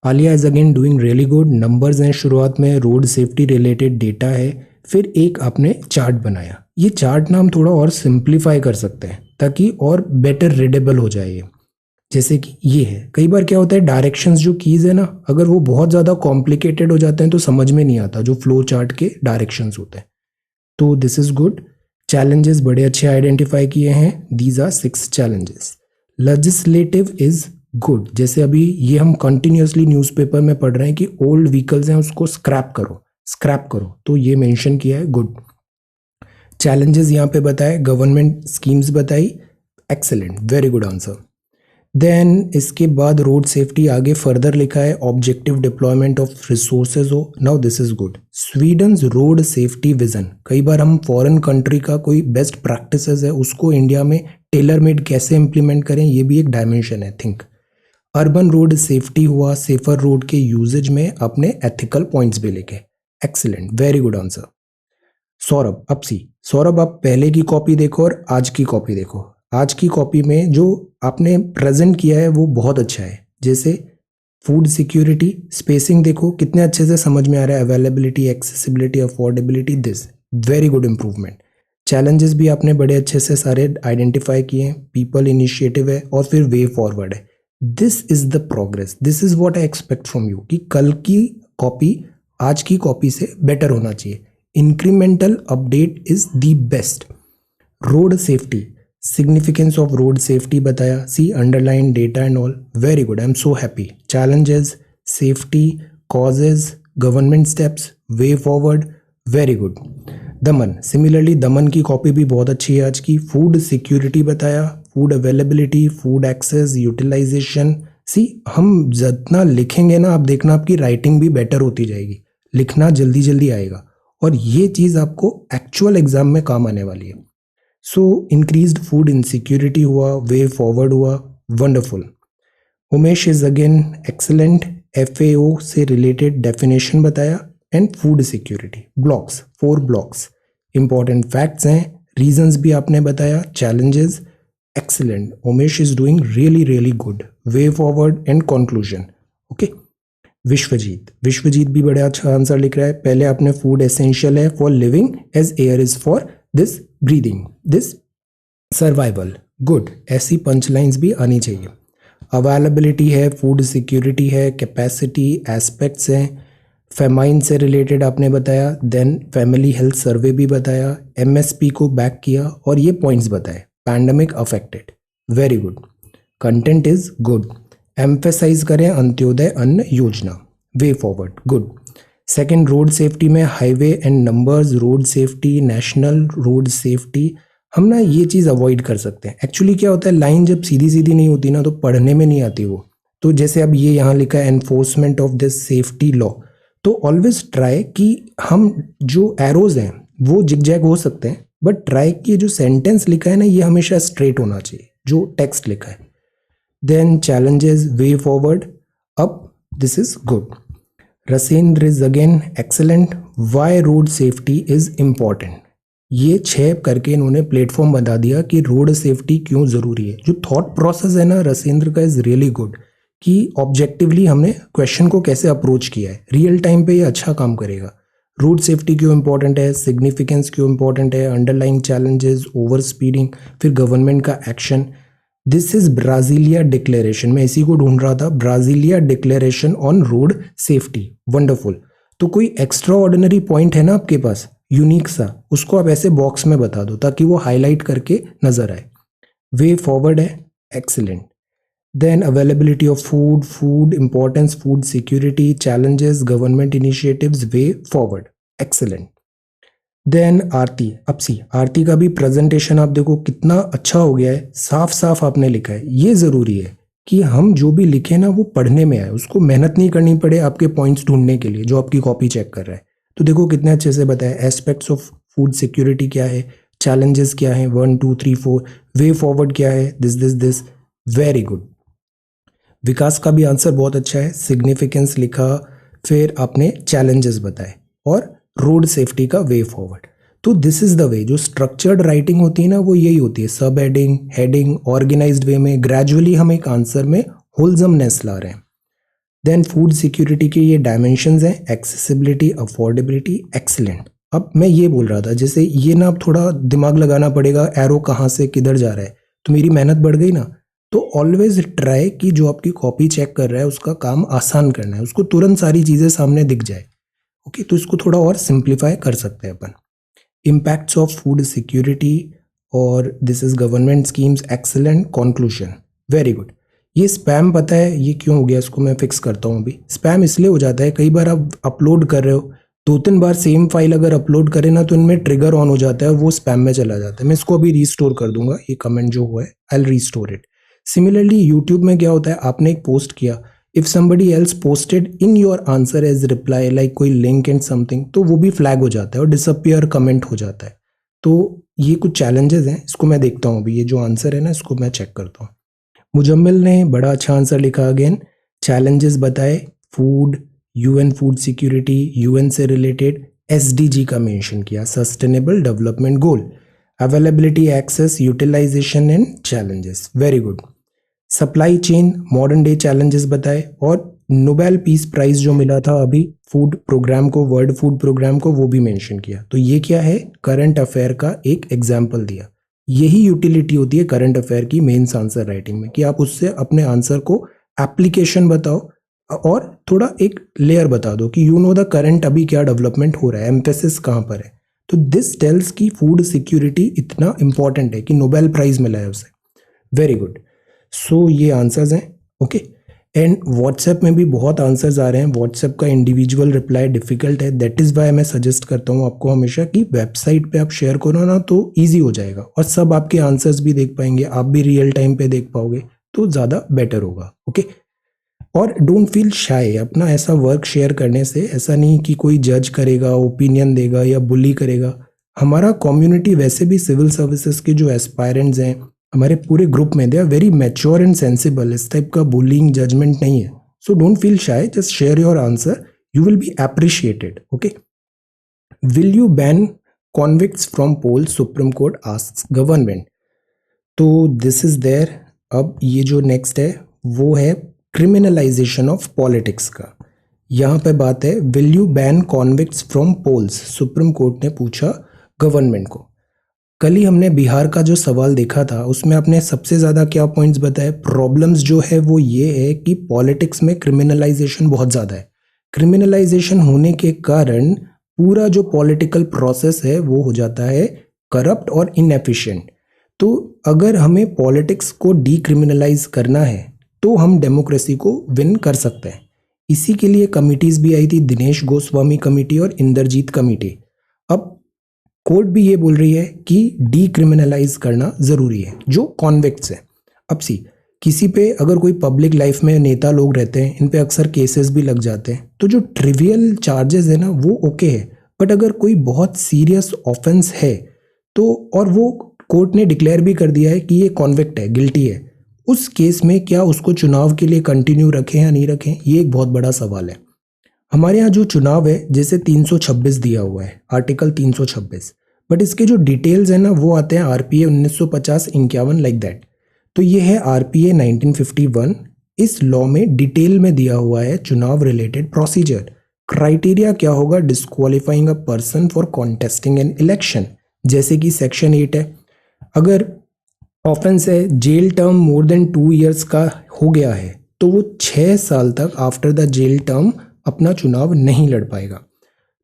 Alia is again doing really good. Numbers हैं शुरुआत में, रोड सेफ्टी रिलेटेड डेटा है, फिर एक आपने चार्ट बनाया। ये चार्ट ना हम थोड़ा और सिंप्लीफाई कर सकते हैं ताकि और बेटर रीडेबल हो जाए ये। जैसे कि ये है, कई बार क्या होता है डायरेक्शंस जो कीज है ना, अगर वो बहुत ज़्यादा कॉम्प्लिकेटेड हो जाते हैं तो समझ में नहीं आता, जो फ्लो चार्ट के डायरेक्शंस होते हैं। तो दिस इज गुड। चैलेंजेस बड़े अच्छे आइडेंटिफाई किए हैं, these are 6 challenges. Legislative is good, जैसे अभी ये हम कंटिन्यूसली न्यूज़पेपर में पढ़ रहे हैं कि ओल्ड व्हीकल्स हैं उसको स्क्रैप करो, स्क्रैप करो, तो ये मेंशन किया है, गुड। चैलेंजेस यहाँ पे बताए, गवर्नमेंट स्कीम्स बताई, excellent, very good answer. Then इसके बाद रोड सेफ्टी आगे फर्दर लिखा है, ऑब्जेक्टिव डिप्लॉयमेंट ऑफ रिसोर्सेज हो, now this is good. Sweden's road safety vision, कई बार हम फॉरेन कंट्री का कोई बेस्ट प्रैक्टिसेस है उसको इंडिया में टेलर मेड कैसे इंप्लीमेंट करें, ये भी एक डायमेंशन है, थिंक। अर्बन रोड सेफ्टी हुआ, सेफर रोड के यूजेज में अपने एथिकल पॉइंट्स भी लिखे, excellent, very good answer. Saurabh, अब सी सौरभ, आप पहले की कॉपी देखो और आज की कॉपी देखो। आज की कॉपी में जो आपने प्रेजेंट किया है वो बहुत अच्छा है, जैसे फूड सिक्योरिटी, स्पेसिंग देखो कितने अच्छे से समझ में आ रहा है, availability, accessibility, affordability, this very good improvement. Challenges भी आपने बड़े अच्छे से सारे आइडेंटिफाई किए हैं, पीपल इनिशिएटिव है, और फिर वे फॉरवर्ड है। This is the progress, this is what I expect from you कि कल की कॉपी आज की कॉपी से बेटर होना चाहिए। Incremental update is the best. Road safety, significance of road safety बताया, see underline data and all, very good, I am so happy. Challenges, safety, causes, government steps, way forward, very good. Daman, similarly Daman की copy भी बहुत अच्छी है आज की। Food security बताया, food availability, food access, utilisation. See हम जितना लिखेंगे ना, आप देखना आपकी राइटिंग भी बेटर होती जाएगी, लिखना जल्दी जल्दी आएगा, और ये चीज़ आपको एक्चुअल एग्जाम में काम आने वाली है। सो इंक्रीज्ड फूड इनसिक्योरिटी हुआ, वे फॉरवर्ड हुआ, wonderful. Umesh is again excellent. FAO से रिलेटेड डेफिनेशन बताया, and food security blocks, 4 blocks, important facts हैं, रीजंस भी आपने बताया, challenges, excellent. Umesh is doing really really good, way forward and conclusion, okay. Vishwajeet भी बड़ा अच्छा आंसर लिख रहा है। पहले आपने फूड एसेंशियल है for living as air is for this breathing, this survival, good, ऐसी पंचलाइंस भी आनी चाहिए। अवेलेबिलिटी है, फूड सिक्योरिटी है, कैपेसिटी, एस्पेक्ट्स हैं, फेमाइन से रिलेटेड आपने बताया, देन फैमिली हेल्थ सर्वे भी बताया, MSP को बैक किया, और ये पॉइंट्स बताए, pandemic affected, very good. Content is good, emphasise करें Antyodaya Anna Yojana, way forward, good. Second, road safety में highway and numbers, road safety, national road safety, हम ना ये चीज़ अवॉइड कर सकते हैं। एक्चुअली क्या होता है, लाइन जब सीधी सीधी नहीं होती ना तो पढ़ने में नहीं आती वो। तो जैसे अब ये यहाँ लिखा है enforcement of this safety law, तो ऑलवेज ट्राई कि हम जो एरोज हैं वो जिगजैग हो सकते हैं, बट ट्राई कि जो सेंटेंस लिखा है ना ये हमेशा स्ट्रेट होना चाहिए जो टेक्स्ट लिखा है। देन चैलेंजेस, वे फॉरवर्ड, अब this is good. Rasendra is again excellent. Why road safety is important. ये 6 करके इन्होंने प्लेटफॉर्म बता दिया कि रोड सेफ्टी क्यों ज़रूरी है। जो थॉट प्रोसेस है ना रसेंद्र का इज़ रियली गुड, कि ऑब्जेक्टिवली हमने क्वेश्चन को कैसे अप्रोच किया है, रियल टाइम पे ये अच्छा काम करेगा। रोड सेफ्टी क्यों इंपॉर्टेंट है, सिग्निफिकेंस क्यों इंपॉर्टेंट है, अंडरलाइंग चैलेंजेस, ओवर स्पीडिंग, फिर गवर्नमेंट का action. This is Brasilia declaration, मैं इसी को ढूंढ रहा था, Brasilia declaration on road safety. Wonderful. तो कोई एक्स्ट्रा ऑर्डिनरी पॉइंट है ना आपके पास यूनिक सा, उसको आप ऐसे बॉक्स में बता दो ताकि वो हाईलाइट करके नजर आए। वे फॉरवर्ड है, excellent. Then availability of food, food importance, food security, challenges, government initiatives, way forward, excellent. Then Aarti, अब सी आरती का भी प्रेजेंटेशन आप देखो कितना अच्छा हो गया है, साफ साफ आपने लिखा है। ये जरूरी है कि हम जो भी लिखे ना वो पढ़ने में आए, उसको मेहनत नहीं करनी पड़े आपके पॉइंट्स ढूंढने के लिए जो आपकी कॉपी चेक कर रहा है। तो देखो कितने अच्छे से बताया, एस्पेक्ट्स ऑफ फूड सिक्योरिटी क्या है, चैलेंजेस क्या है, 1 2 3 4, वे फॉरवर्ड क्या है, दिस, वेरी गुड। विकास का भी आंसर बहुत अच्छा है, सिग्निफिकेंस लिखा, फिर आपने चैलेंजेस बताए और रोड सेफ्टी का वे फॉरवर्ड। तो दिस इज द वे, जो स्ट्रक्चर्ड राइटिंग होती है ना वो यही होती है, सब हेडिंग, हेडिंग, ऑर्गेनाइज्ड वे में ग्रेजुअली हम एक आंसर में होलजमनेस ला रहे हैं। देन फूड सिक्योरिटी के ये डायमेंशंस हैं, एक्सेसिबिलिटी, अफोर्डेबिलिटी, एक्सीलेंट। अब मैं ये बोल रहा था जैसे ये ना अब थोड़ा दिमाग लगाना पड़ेगा, एरो कहाँ से किधर जा रहा है, तो मेरी मेहनत बढ़ गई ना। तो ऑलवेज ट्राई कि जो आपकी कॉपी चेक कर रहा है उसका काम आसान करना है, उसको तुरंत सारी चीज़ें सामने दिख जाए। ओके, तो इसको थोड़ा और सिंप्लीफाई कर सकते हैं अपन। इम्पैक्ट्स ऑफ फूड सिक्योरिटी और this is government schemes, excellent, conclusion, very good. ये स्पैम पता है ये क्यों हो गया, इसको मैं फिक्स करता हूँ अभी। स्पैम इसलिए हो जाता है, कई बार आप अपलोड कर रहे हो, 2-3 बार सेम फाइल अगर अपलोड करें ना तो इनमें ट्रिगर ऑन हो जाता है और वो स्पैम में चला जाता है। मैं इसको अभी रीस्टोर कर दूंगा, ये कमेंट जो हुआ है I will restore it. Similarly YouTube में क्या होता है, आपने एक पोस्ट किया, if somebody else posted in your answer as reply like कोई लिंक एंड समथिंग, तो वो भी फ्लैग हो जाता है और डिसअपियर कमेंट हो जाता है। तो ये कुछ चैलेंजेस हैं, इसको मैं देखता हूँ अभी। ये जो आंसर है ना इसको मैं चेक करता हूँ। मुजम्मिल ने बड़ा अच्छा आंसर लिखा, अगेन चैलेंजेस बताए, food, UN food security, UN से रिलेटेड, एसडीजी का मेंशन किया, sustainable development goal, availability, access, utilisation and challenges, very good. Supply chain, modern day challenges बताए, और नोबेल पीस प्राइज जो मिला था अभी फूड प्रोग्राम को, वर्ल्ड फूड प्रोग्राम को, वो भी मेंशन किया। तो ये क्या है, करंट अफेयर का एक एग्जाम्पल दिया। यही यूटिलिटी होती है करंट अफेयर की मेंस आंसर राइटिंग में, कि आप उससे अपने आंसर को एप्लीकेशन बताओ और थोड़ा एक लेयर बता दो कि यू नो द करंट अभी क्या डेवलपमेंट हो रहा है, एम्फेसिस कहाँ पर है। तो दिस टेल्स की फूड सिक्योरिटी इतना इंपॉर्टेंट है कि नोबेल प्राइज मिला है उसे, वेरी गुड। सो ये आंसर्स हैं, ओके। एंड व्हाट्सएप में भी बहुत आंसर्स आ रहे हैं, व्हाट्सएप का इंडिविजुअल रिप्लाई डिफिकल्ट है, दैट इज़ वाई मैं सजेस्ट करता हूँ आपको हमेशा कि वेबसाइट पे आप शेयर करो ना तो ईजी हो जाएगा और सब आपके आंसर्स भी देख पाएंगे, आप भी रियल टाइम पे देख पाओगे, तो ज़्यादा बेटर होगा, ओके। और डोंट फील शाय, अपना ऐसा वर्क शेयर करने से ऐसा नहीं कि कोई जज करेगा, ओपिनियन देगा या बुली करेगा। हमारा कम्युनिटी वैसे भी सिविल सर्विसेज के जो एस्पायरेंट्स हैं हमारे पूरे ग्रुप में, they are very mature and sensible, इस टाइप का बुलिंग जजमेंट नहीं है। So don't feel shy, just share your answer, you will be appreciated, okay. Will you ban convicts from poll, supreme court asks government. तो this is there. अब ये जो next है वो है क्रिमिनलाइजेशन ऑफ पॉलिटिक्स का। यहाँ पे बात है, will you ban convicts from polls, supreme court ने पूछा गवर्नमेंट को। कल ही हमने बिहार का जो सवाल देखा था उसमें आपने सबसे ज़्यादा क्या पॉइंट्स बताए, प्रॉब्लम्स जो है वो ये है कि पॉलिटिक्स में क्रिमिनलाइजेशन बहुत ज़्यादा है। क्रिमिनलाइजेशन होने के कारण पूरा जो पॉलिटिकल प्रोसेस है वो हो जाता है करप्ट और इनएफिशिएंट। तो अगर हमें पॉलिटिक्स को डीक्रिमिनलाइज करना है तो हम डेमोक्रेसी को विन कर सकते हैं। इसी के लिए कमिटीज़ भी आई थी, दिनेश गोस्वामी कमेटी और इंद्रजीत कमेटी। अब कोर्ट भी ये बोल रही है कि डीक्रिमिनलाइज करना ज़रूरी है जो कॉन्विक्ट्स हैं। अब सी किसी पे अगर कोई पब्लिक लाइफ में नेता लोग रहते हैं, इन पे अक्सर केसेस भी लग जाते हैं, तो जो ट्रिवियल चार्जेस है ना वो ओके है, बट अगर कोई बहुत सीरियस ऑफेंस है तो, और वो कोर्ट ने डिक्लेयर भी कर दिया है कि ये कॉन्विक्ट है, गिल्टी है, उस केस में क्या उसको चुनाव के लिए कंटिन्यू रखें या नहीं रखें, ये एक बहुत बड़ा सवाल है। हमारे यहाँ जो चुनाव है जैसे 326 दिया हुआ है, आर्टिकल 326, बट इसके जो डिटेल्स है ना वो आते हैं आरपीए 1950-51 लाइक दैट। तो ये है आरपीए 1951। इस लॉ में डिटेल में दिया हुआ है चुनाव रिलेटेड प्रोसीजर। क्राइटेरिया क्या होगा disqualifying a person for contesting an election, जैसे कि सेक्शन 8 है, अगर ऑफेंस है jail term more than 2 years का हो गया है तो वो 6 साल तक आफ्टर द जेल टर्म अपना चुनाव नहीं लड़ पाएगा।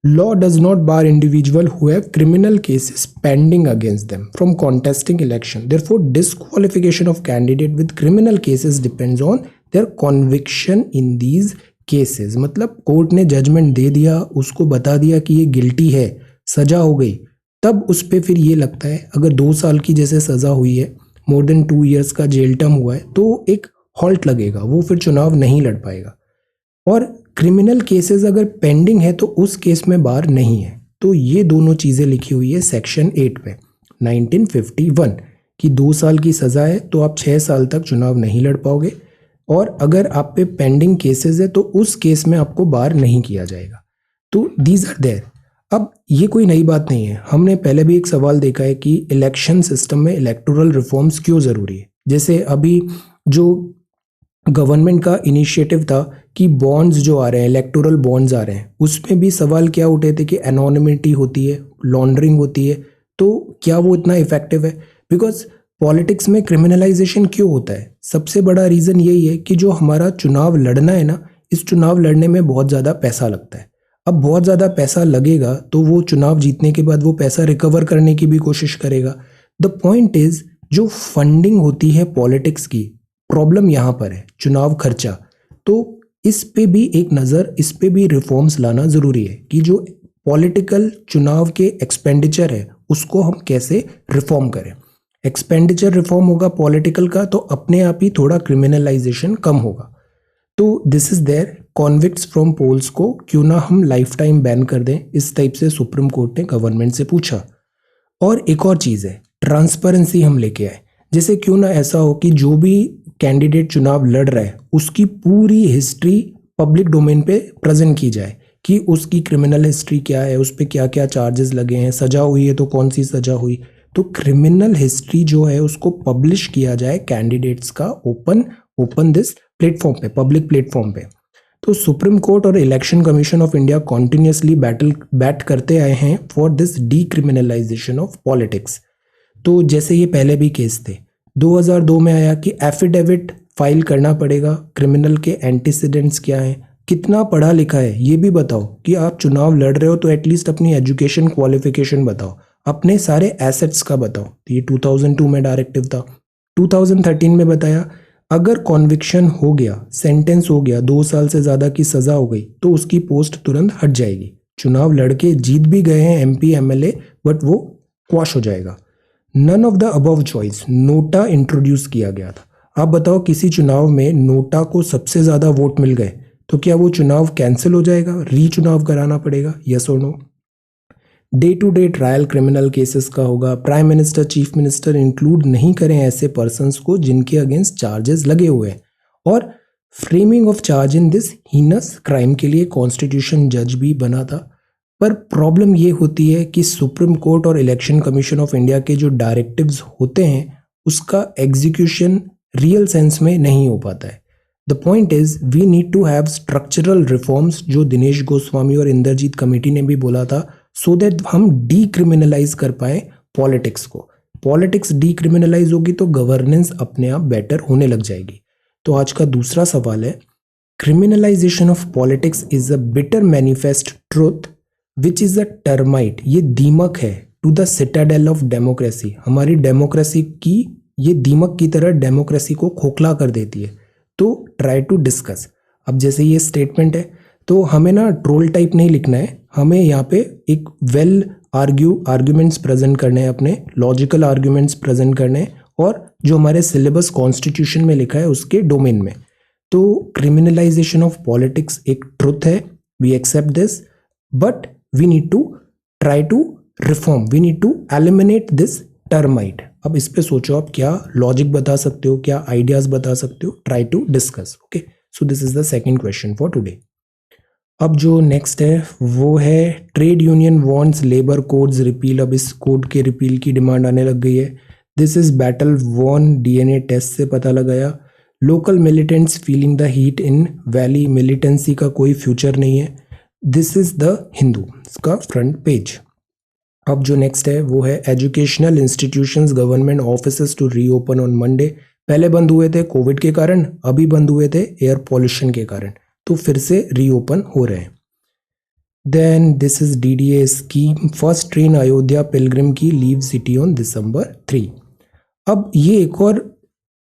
Law does not bar individual who have criminal cases pending against them from contesting election, therefore disqualification of candidate with criminal cases depends on their conviction in these cases. मतलब court ने judgement दे दिया, उसको बता दिया कि ये guilty है, सजा हो गई, तब उस पर फिर ये लगता है अगर 2 साल की जैसे सजा हुई है, मोर देन 2 इयर्स का जेल टर्म हुआ है, तो एक हॉल्ट लगेगा, वो फिर चुनाव नहीं लड़ पाएगा। और क्रिमिनल केसेस अगर पेंडिंग है तो उस केस में बार नहीं है। तो ये दोनों चीज़ें लिखी हुई है सेक्शन 8 पे 1951 कि 2 साल की सज़ा है तो आप 6 साल तक चुनाव नहीं लड़ पाओगे, और अगर आप पे पेंडिंग केसेस है तो उस केस में आपको बार नहीं किया जाएगा। तो दीज आर देयर। अब ये कोई नई बात नहीं है, हमने पहले भी एक सवाल देखा है कि इलेक्शन सिस्टम में इलेक्टोरल रिफॉर्म्स क्यों ज़रूरी है। जैसे अभी जो गवर्नमेंट का इनिशिएटिव था कि बॉन्ड्स जो आ रहे हैं, इलेक्टोरल बॉन्ड्स आ रहे हैं, उसमें भी सवाल क्या उठे थे कि एनोनिमिटी होती है, लॉन्ड्रिंग होती है, तो क्या वो इतना इफेक्टिव है। बिकॉज पॉलिटिक्स में क्रिमिनलाइजेशन क्यों होता है, सबसे बड़ा रीज़न यही है कि जो हमारा चुनाव लड़ना है ना, इस चुनाव लड़ने में बहुत ज़्यादा पैसा लगता है। अब बहुत ज़्यादा पैसा लगेगा तो वो चुनाव जीतने के बाद वो पैसा रिकवर करने की भी कोशिश करेगा। द पॉइंट इज़ जो फंडिंग होती है पॉलिटिक्स की, प्रॉब्लम यहाँ पर है चुनाव खर्चा। तो इस पे भी एक नज़र, इस पे भी रिफॉर्म्स लाना ज़रूरी है कि जो पॉलिटिकल चुनाव के एक्सपेंडिचर है उसको हम कैसे रिफॉर्म करें। एक्सपेंडिचर रिफॉर्म होगा पॉलिटिकल का तो अपने आप ही थोड़ा क्रिमिनलाइजेशन कम होगा। तो this is there. Convicts from polls को क्यों ना हम लाइफ टाइम बैन कर दें, इस टाइप से सुप्रीम कोर्ट ने गवर्नमेंट से पूछा। और एक और चीज़ है, ट्रांसपेरेंसी हम लेके आए। जैसे क्यों ना ऐसा हो कि जो भी कैंडिडेट चुनाव लड़ रहा है उसकी पूरी हिस्ट्री पब्लिक डोमेन पे प्रेजेंट की जाए कि उसकी क्रिमिनल हिस्ट्री क्या है, उस पर क्या क्या चार्जेस लगे हैं, सजा हुई है तो कौन सी सजा हुई। तो क्रिमिनल हिस्ट्री जो है उसको पब्लिश किया जाए कैंडिडेट्स का ओपन दिस प्लेटफॉर्म पे, पब्लिक प्लेटफॉर्म पे। तो सुप्रीम कोर्ट और election commission of India continuously bat करते आए हैं for this decriminalisation of politics. तो जैसे ये पहले भी केस थे, 2002 में आया कि एफिडेविट फाइल करना पड़ेगा, क्रिमिनल के एंटीसीडेंट्स क्या हैं, कितना पढ़ा लिखा है ये भी बताओ, कि आप चुनाव लड़ रहे हो तो एटलीस्ट अपनी एजुकेशन क्वालिफिकेशन बताओ, अपने सारे एसेट्स का बताओ। तो ये 2002 में डायरेक्टिव था। 2013 में बताया अगर कॉन्विक्शन हो गया, सेंटेंस हो गया, 2 साल से ज़्यादा की सज़ा हो गई तो उसकी पोस्ट तुरंत हट जाएगी। चुनाव लड़के जीत भी गए हैं एमपी एमएलए बट वो क्वाश हो जाएगा। None of the above choice, NOTA introduce किया गया था। आप बताओ किसी चुनाव में नोटा को सबसे ज़्यादा वोट मिल गए तो क्या वो चुनाव कैंसिल हो जाएगा, रीचुनाव कराना पड़ेगा, यस और no. Day to day trial criminal cases का होगा। Prime minister, chief minister include नहीं करें ऐसे पर्सन्स को जिनके अगेंस्ट चार्जेस लगे हुए हैं। और framing of charge in this heinous crime के लिए कॉन्स्टिट्यूशन जज भी बना था। पर प्रॉब्लम ये होती है कि सुप्रीम कोर्ट और इलेक्शन कमीशन ऑफ इंडिया के जो डायरेक्टिव्स होते हैं उसका एग्जीक्यूशन रियल सेंस में नहीं हो पाता है। The point is we need to have structural reforms, जो दिनेश गोस्वामी और इंद्रजीत कमेटी ने भी बोला था, सो दैट हम डीक्रिमिनलाइज कर पाए पॉलिटिक्स को। पॉलिटिक्स डीक्रिमिनलाइज होगी तो गवर्नेंस अपने आप बेटर होने लग जाएगी। तो आज का दूसरा सवाल है, criminalisation of politics is a bitter manifest truth which is a termite, ये दीमक है, to the citadel of democracy, हमारी डेमोक्रेसी की ये दीमक की तरह डेमोक्रेसी को खोखला कर देती है। तो ट्राई टू डिस्कस। अब जैसे ये स्टेटमेंट है तो हमें ना ट्रोल टाइप नहीं लिखना है, हमें यहाँ पे एक वेल आर्ग्यूमेंट्स प्रेजेंट करने हैं, अपने लॉजिकल आर्ग्यूमेंट्स प्रेजेंट करने हैं, और जो हमारे सिलेबस कॉन्स्टिट्यूशन में लिखा है उसके डोमेन में। तो क्रिमिनलाइजेशन ऑफ पॉलिटिक्स एक ट्रुथ है, we accept this, but we need to try to reform, we need to eliminate this termite. अब इस पे सोचो, आप क्या लॉजिक बता सकते हो, क्या आइडियाज बता सकते हो, try to discuss. Okay, so this is the second question for today. अब जो नेक्स्ट है वो है trade union wants labour codes repeal. अब इस कोड के रिपील की डिमांड आने लग गई है। This is battle won, DNA test से पता लगाया। Local militants feeling the heat in valley, militancy का कोई फ्यूचर नहीं है। दिस इज द हिंदू, इसका फ्रंट पेज। अब जो नेक्स्ट है वो है educational institutions government offices to reopen on Monday. पहले बंद हुए थे कोविड के कारण, अभी बंद हुए थे एयर पॉल्यूशन के कारण, तो फिर से रीओपन हो रहे हैं। Then this is DDA scheme, first train Ayodhya pilgrim की लीव सिटी ऑन December 3। अब ये एक और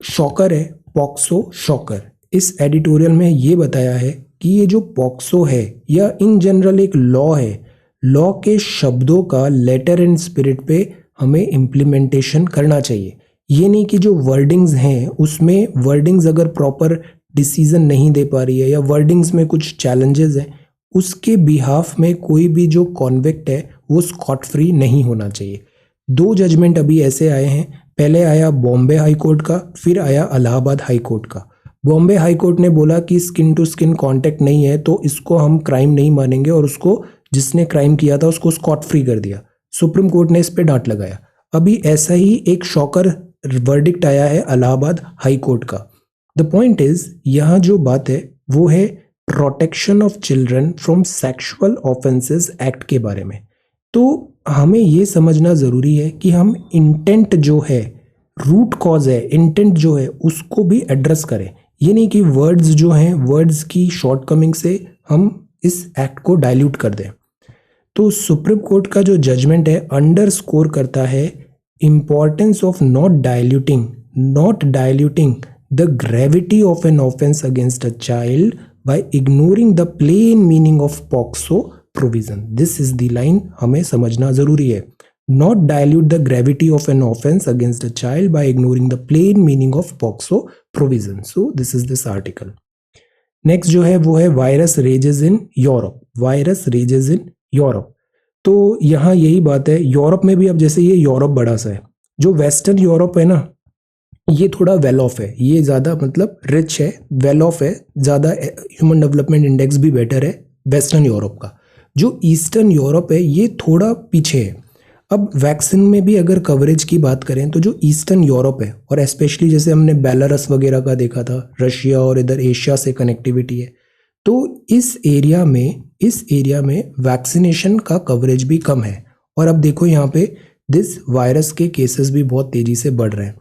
शॉकर है, पॉक्सो शॉकर। इस एडिटोरियल में ये बताया है कि ये जो पॉक्सो है या इन जनरल एक लॉ है, लॉ के शब्दों का लेटर एंड स्पिरिट पे हमें इम्प्लीमेंटेशन करना चाहिए। ये नहीं कि जो वर्डिंग्स हैं उसमें वर्डिंग्स अगर प्रॉपर डिसीजन नहीं दे पा रही है या वर्डिंग्स में कुछ चैलेंजेस हैं, उसके बिहाफ में कोई भी जो कॉन्विक्ट है वो स्कॉट फ्री नहीं होना चाहिए। 2 जजमेंट अभी ऐसे आए हैं, पहले आया बॉम्बे हाई कोर्ट का, फिर आया इलाहाबाद हाई कोर्ट का। बॉम्बे हाई कोर्ट ने बोला कि स्किन टू स्किन कांटेक्ट नहीं है तो इसको हम क्राइम नहीं मानेंगे और उसको, जिसने क्राइम किया था उसको स्कॉट फ्री कर दिया। सुप्रीम कोर्ट ने इस पे डांट लगाया। अभी ऐसा ही एक शॉकर वर्डिक्ट आया है इलाहाबाद हाई कोर्ट का। द पॉइंट इज, यहाँ जो बात है वो है protection of children from sexual offences act के बारे में। तो हमें ये समझना ज़रूरी है कि हम इंटेंट जो है, रूट कॉज है, इंटेंट जो है उसको भी एड्रेस करें। ये नहीं कि वर्ड्स जो हैं, वर्ड्स की शॉर्टकमिंग से हम इस एक्ट को डाइल्यूट कर दें। तो सुप्रीम कोर्ट का जो जजमेंट है अंडरस्कोर करता है importance of not diluting the gravity of an offence against a child by ignoring the plain meaning of POCSO provision. This is the line हमें समझना जरूरी है। Not dilute the gravity of an offence against a child by ignoring the plain meaning of POCSO provision. So this is this article. Next जो है वो है virus rages in Europe. Virus rages in Europe, तो यहाँ यही बात है, Europe में भी अब जैसे ये यूरोप बड़ा सा है, जो वेस्टर्न यूरोप है ना, ये थोड़ा वेल ऑफ है, ये ज़्यादा मतलब रिच है, वेल ऑफ है, ज़्यादा ह्यूमन डेवलपमेंट इंडेक्स भी बेटर है वेस्टर्न यूरोप का। जो ईस्टर्न यूरोप है ये थोड़ा पीछे है। अब वैक्सीन में भी अगर कवरेज की बात करें तो जो ईस्टर्न यूरोप है, और स्पेशली जैसे हमने बेलारस वगैरह का देखा था, रशिया और इधर एशिया से कनेक्टिविटी है, तो इस एरिया में वैक्सीनेशन का कवरेज भी कम है। और अब देखो यहाँ पे दिस वायरस के केसेस भी बहुत तेज़ी से बढ़ रहे हैं।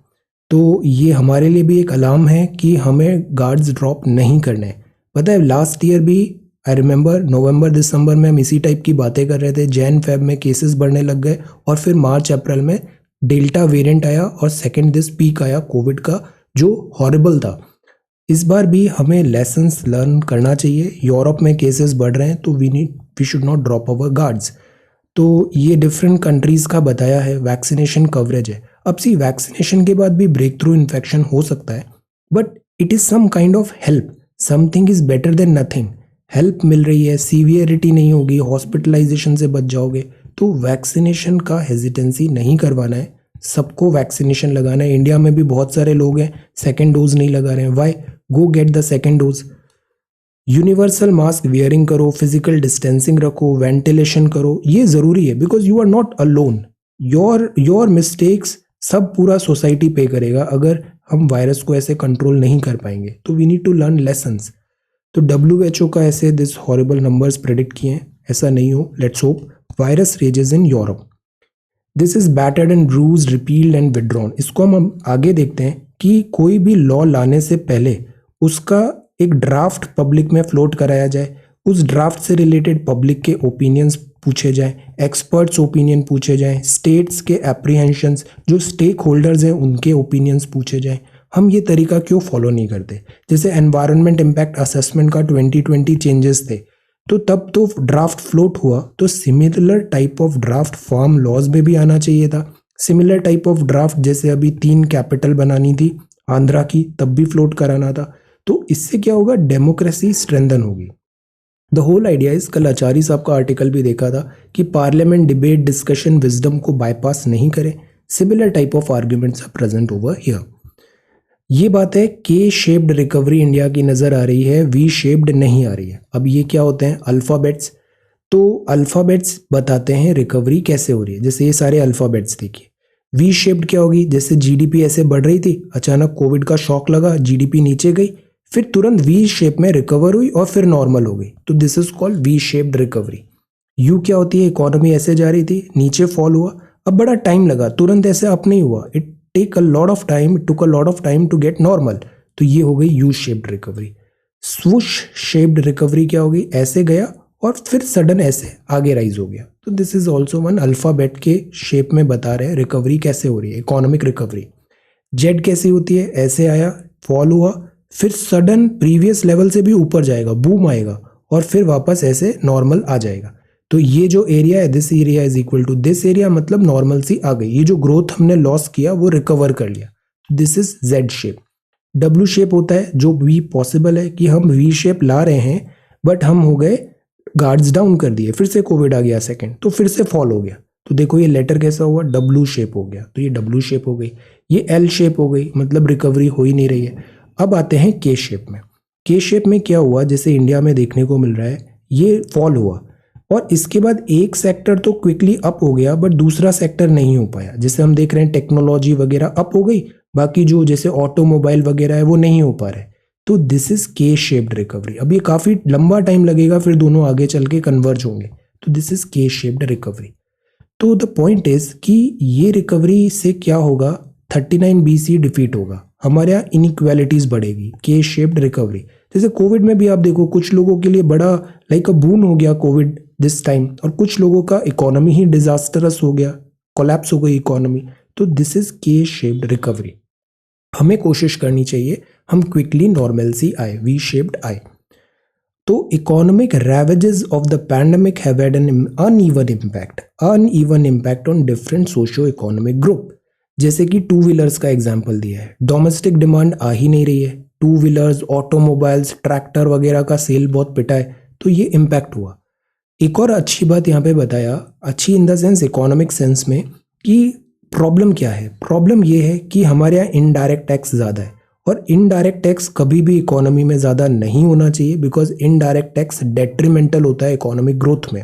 तो ये हमारे लिए भी एक अलार्म है कि हमें गार्ड्स ड्रॉप नहीं करने। पता है लास्ट ईयर भी आई रिमेंबर नवंबर दिसंबर में हम इसी टाइप की बातें कर रहे थे, जैन फेब में केसेस बढ़ने लग गए और फिर मार्च अप्रैल में डेल्टा वेरिएंट आया और सेकेंड दिस पीक आया कोविड का, जो हॉरिबल था। इस बार भी हमें लेसन्स लर्न करना चाहिए। यूरोप में केसेस बढ़ रहे हैं तो we should not drop our guards. तो ये डिफरेंट कंट्रीज़ का बताया है, वैक्सीनेशन कवरेज है। अब सी वैक्सीनेशन के बाद भी ब्रेक थ्रू इन्फेक्शन हो सकता है, but it is some kind of help, something is better than nothing. Help मिल रही है, सीवियरिटी नहीं होगी, हॉस्पिटलाइजेशन से बच जाओगे। तो वैक्सीनेशन का हेजिटेंसी नहीं करवाना है, सबको वैक्सीनेशन लगाना है। इंडिया में भी बहुत सारे लोग हैं सेकेंड डोज नहीं लगा रहे हैं, why? Go get the second dose. Universal mask wearing करो, फिजिकल डिस्टेंसिंग रखो, वेंटिलेशन करो, ये ज़रूरी है because you are not alone. Your mistakes सब पूरा सोसाइटी पे करेगा अगर हम वायरस को ऐसे कंट्रोल नहीं कर पाएंगे। तो we need to learn lessons. तो WHO का ऐसे दिस हॉरिबल नंबर्स प्रेडिक्ट किए हैं, ऐसा नहीं हो, let's hope. Virus rages in Europe, this is battered and bruised, repealed and withdrawn. इसको हम आगे देखते हैं कि कोई भी लॉ लाने से पहले उसका एक ड्राफ्ट पब्लिक में फ्लोट कराया जाए, उस ड्राफ्ट से रिलेटेड पब्लिक के ओपिनियंस पूछे जाएं, एक्सपर्ट्स ओपिनियन पूछे जाएं, स्टेट्स के एप्रीहेंशंस, जो स्टेक होल्डर्स हैं उनके ओपिनियंस पूछे जाएं। हम ये तरीका क्यों फॉलो नहीं करते? जैसे एनवायरनमेंट इम्पैक्ट असेसमेंट का 2020 चेंजेस थे, तो तब तो ड्राफ्ट फ्लोट हुआ, तो similar type of draft farm laws में भी आना चाहिए था। सिमिलर टाइप ऑफ ड्राफ्ट जैसे अभी 3 कैपिटल बनानी थी आंध्रा की, तब भी फ्लोट कराना था। तो इससे क्या होगा? डेमोक्रेसी स्ट्रेंथन होगी। द होल आइडिया इज, कल आचार्य साहब का आर्टिकल भी देखा था कि पार्लियामेंट डिबेट डिस्कशन विजडम को बाईपास नहीं करें। Similar type of arguments are present over here. ये बात है, के शेप्ड रिकवरी इंडिया की नज़र आ रही है, वी शेप्ड नहीं आ रही है। अब ये क्या होते हैं? अल्फ़ाबेट्स। तो अल्फ़ाबेट्स बताते हैं रिकवरी कैसे हो रही है। जैसे ये सारे अल्फ़ाबेट्स देखिए। वी शेप्ड क्या होगी? जैसे जीडीपी ऐसे बढ़ रही थी, अचानक कोविड का शॉक लगा, जीडीपी नीचे गई, फिर तुरंत वी शेप में रिकवर हुई और फिर नॉर्मल हो गई, तो this is called V shaped recovery. You क्या होती है? इकोनॉमी ऐसे जा रही थी, नीचे फॉल हुआ, अब बड़ा टाइम लगा, तुरंत ऐसे अप नहीं हुआ, it take a lot of time, it took a lot of time to get normal, तो ये हो गई U shaped recovery. Swoosh shaped recovery क्या होगी? ऐसे गया और फिर सडन ऐसे आगे राइज हो गया, तो this is also one alphabet के शेप में बता रहे हैं रिकवरी कैसे हो रही है, इकोनॉमिक रिकवरी। जेड कैसी होती है? ऐसे आया, फॉल हुआ, फिर सडन प्रीवियस लेवल से भी ऊपर जाएगा, बूम आएगा और फिर वापस ऐसे नॉर्मल आ जाएगा। तो ये जो एरिया है, this area is equal to this area, मतलब नॉर्मल सी आ गई, ये जो ग्रोथ हमने लॉस किया वो रिकवर कर लिया, this is Z shape. W shape होता है जो भी पॉसिबल है कि हम वी शेप ला रहे हैं बट हम हो गए गार्ड्स डाउन कर दिए, फिर से कोविड आ गया सेकंड, तो फिर से फॉल हो गया, तो देखो ये लेटर कैसा हुआ? डब्ल्यू शेप हो गया, तो ये डब्ल्यू शेप हो गई। ये एल शेप हो गई, मतलब रिकवरी हो ही नहीं रही है। अब आते हैं के शेप में। के शेप में क्या हुआ? जैसे इंडिया में देखने को मिल रहा है, ये फॉल हुआ और इसके बाद एक सेक्टर तो क्विकली अप हो गया बट दूसरा सेक्टर नहीं हो पाया। जैसे हम देख रहे हैं टेक्नोलॉजी वगैरह अप हो गई, बाकी जो जैसे ऑटोमोबाइल वगैरह है वो नहीं हो पा रहे, तो दिस इज के शेप्ड रिकवरी। अब ये काफी लंबा टाइम लगेगा, फिर दोनों आगे चल के कन्वर्ज होंगे, तो दिस इज के शेप्ड रिकवरी। तो द पॉइंट इज कि ये रिकवरी से क्या होगा? 39 BC डिफीट होगा, हमारे यहाँ इनइक्वालिटीज बढ़ेगी, के शेप्ड रिकवरी। जैसे कोविड में भी आप देखो, कुछ लोगों के लिए बड़ा लाइक अ बून हो गया कोविड दिस टाइम, और कुछ लोगों का इकोनॉमी ही डिजास्टरस हो गया, कोलैप्स हो गई इकोनॉमी, तो दिस इज के शेप्ड रिकवरी। हमें कोशिश करनी चाहिए हम क्विकली नॉर्मलसी आए, वी शेप्ड आए। तो economic ravages of the pandemic have had an uneven impact on different socio economic group. जैसे कि टू व्हीलर्स का एग्जांपल दिया है, डोमेस्टिक डिमांड आ ही नहीं रही है, टू व्हीलर्स, ऑटोमोबाइल्स, ट्रैक्टर वगैरह का सेल बहुत पिटा है, तो ये इम्पैक्ट हुआ। एक और अच्छी बात यहाँ पे बताया, अच्छी in the sense economic sense में, कि प्रॉब्लम क्या है? प्रॉब्लम ये है कि हमारे यहाँ इनडायरेक्ट टैक्स ज़्यादा है, और इनडायरेक्ट टैक्स कभी भी इकोनॉमी में ज़्यादा नहीं होना चाहिए, बिकॉज इनडायरेक्ट टैक्स डेट्रीमेंटल होता है इकोनॉमिक ग्रोथ में।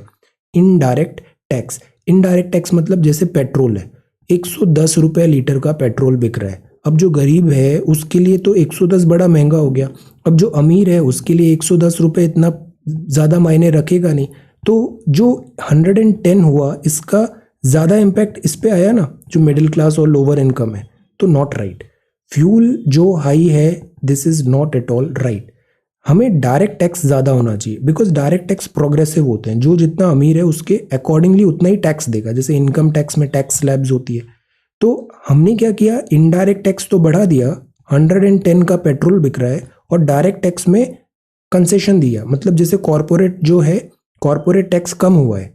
इनडायरेक्ट टैक्स मतलब जैसे पेट्रोल है, 110 रुपये लीटर का पेट्रोल बिक रहा है, अब जो गरीब है उसके लिए तो 110 बड़ा महंगा हो गया, अब जो अमीर है उसके लिए 110 रुपये इतना ज़्यादा मायने रखेगा नहीं, तो जो 110 हुआ इसका ज़्यादा इम्पैक्ट इस पे आया ना, जो मिडिल क्लास और लोअर इनकम है, तो नॉट राइट। फ्यूल जो हाई है, this is not at all right. हमें डायरेक्ट टैक्स ज़्यादा होना चाहिए, बिकॉज डायरेक्ट टैक्स प्रोग्रेसिव होते हैं, जो जितना अमीर है उसके अकॉर्डिंगली उतना ही टैक्स देगा। जैसे इनकम टैक्स में टैक्स स्लैब्स होती है, तो हमने क्या किया, इनडायरेक्ट टैक्स तो बढ़ा दिया, 110 का पेट्रोल बिक रहा है और डायरेक्ट टैक्स में कंसेशन दिया, मतलब जैसे कॉरपोरेट जो है, कॉरपोरेट टैक्स कम हुआ है,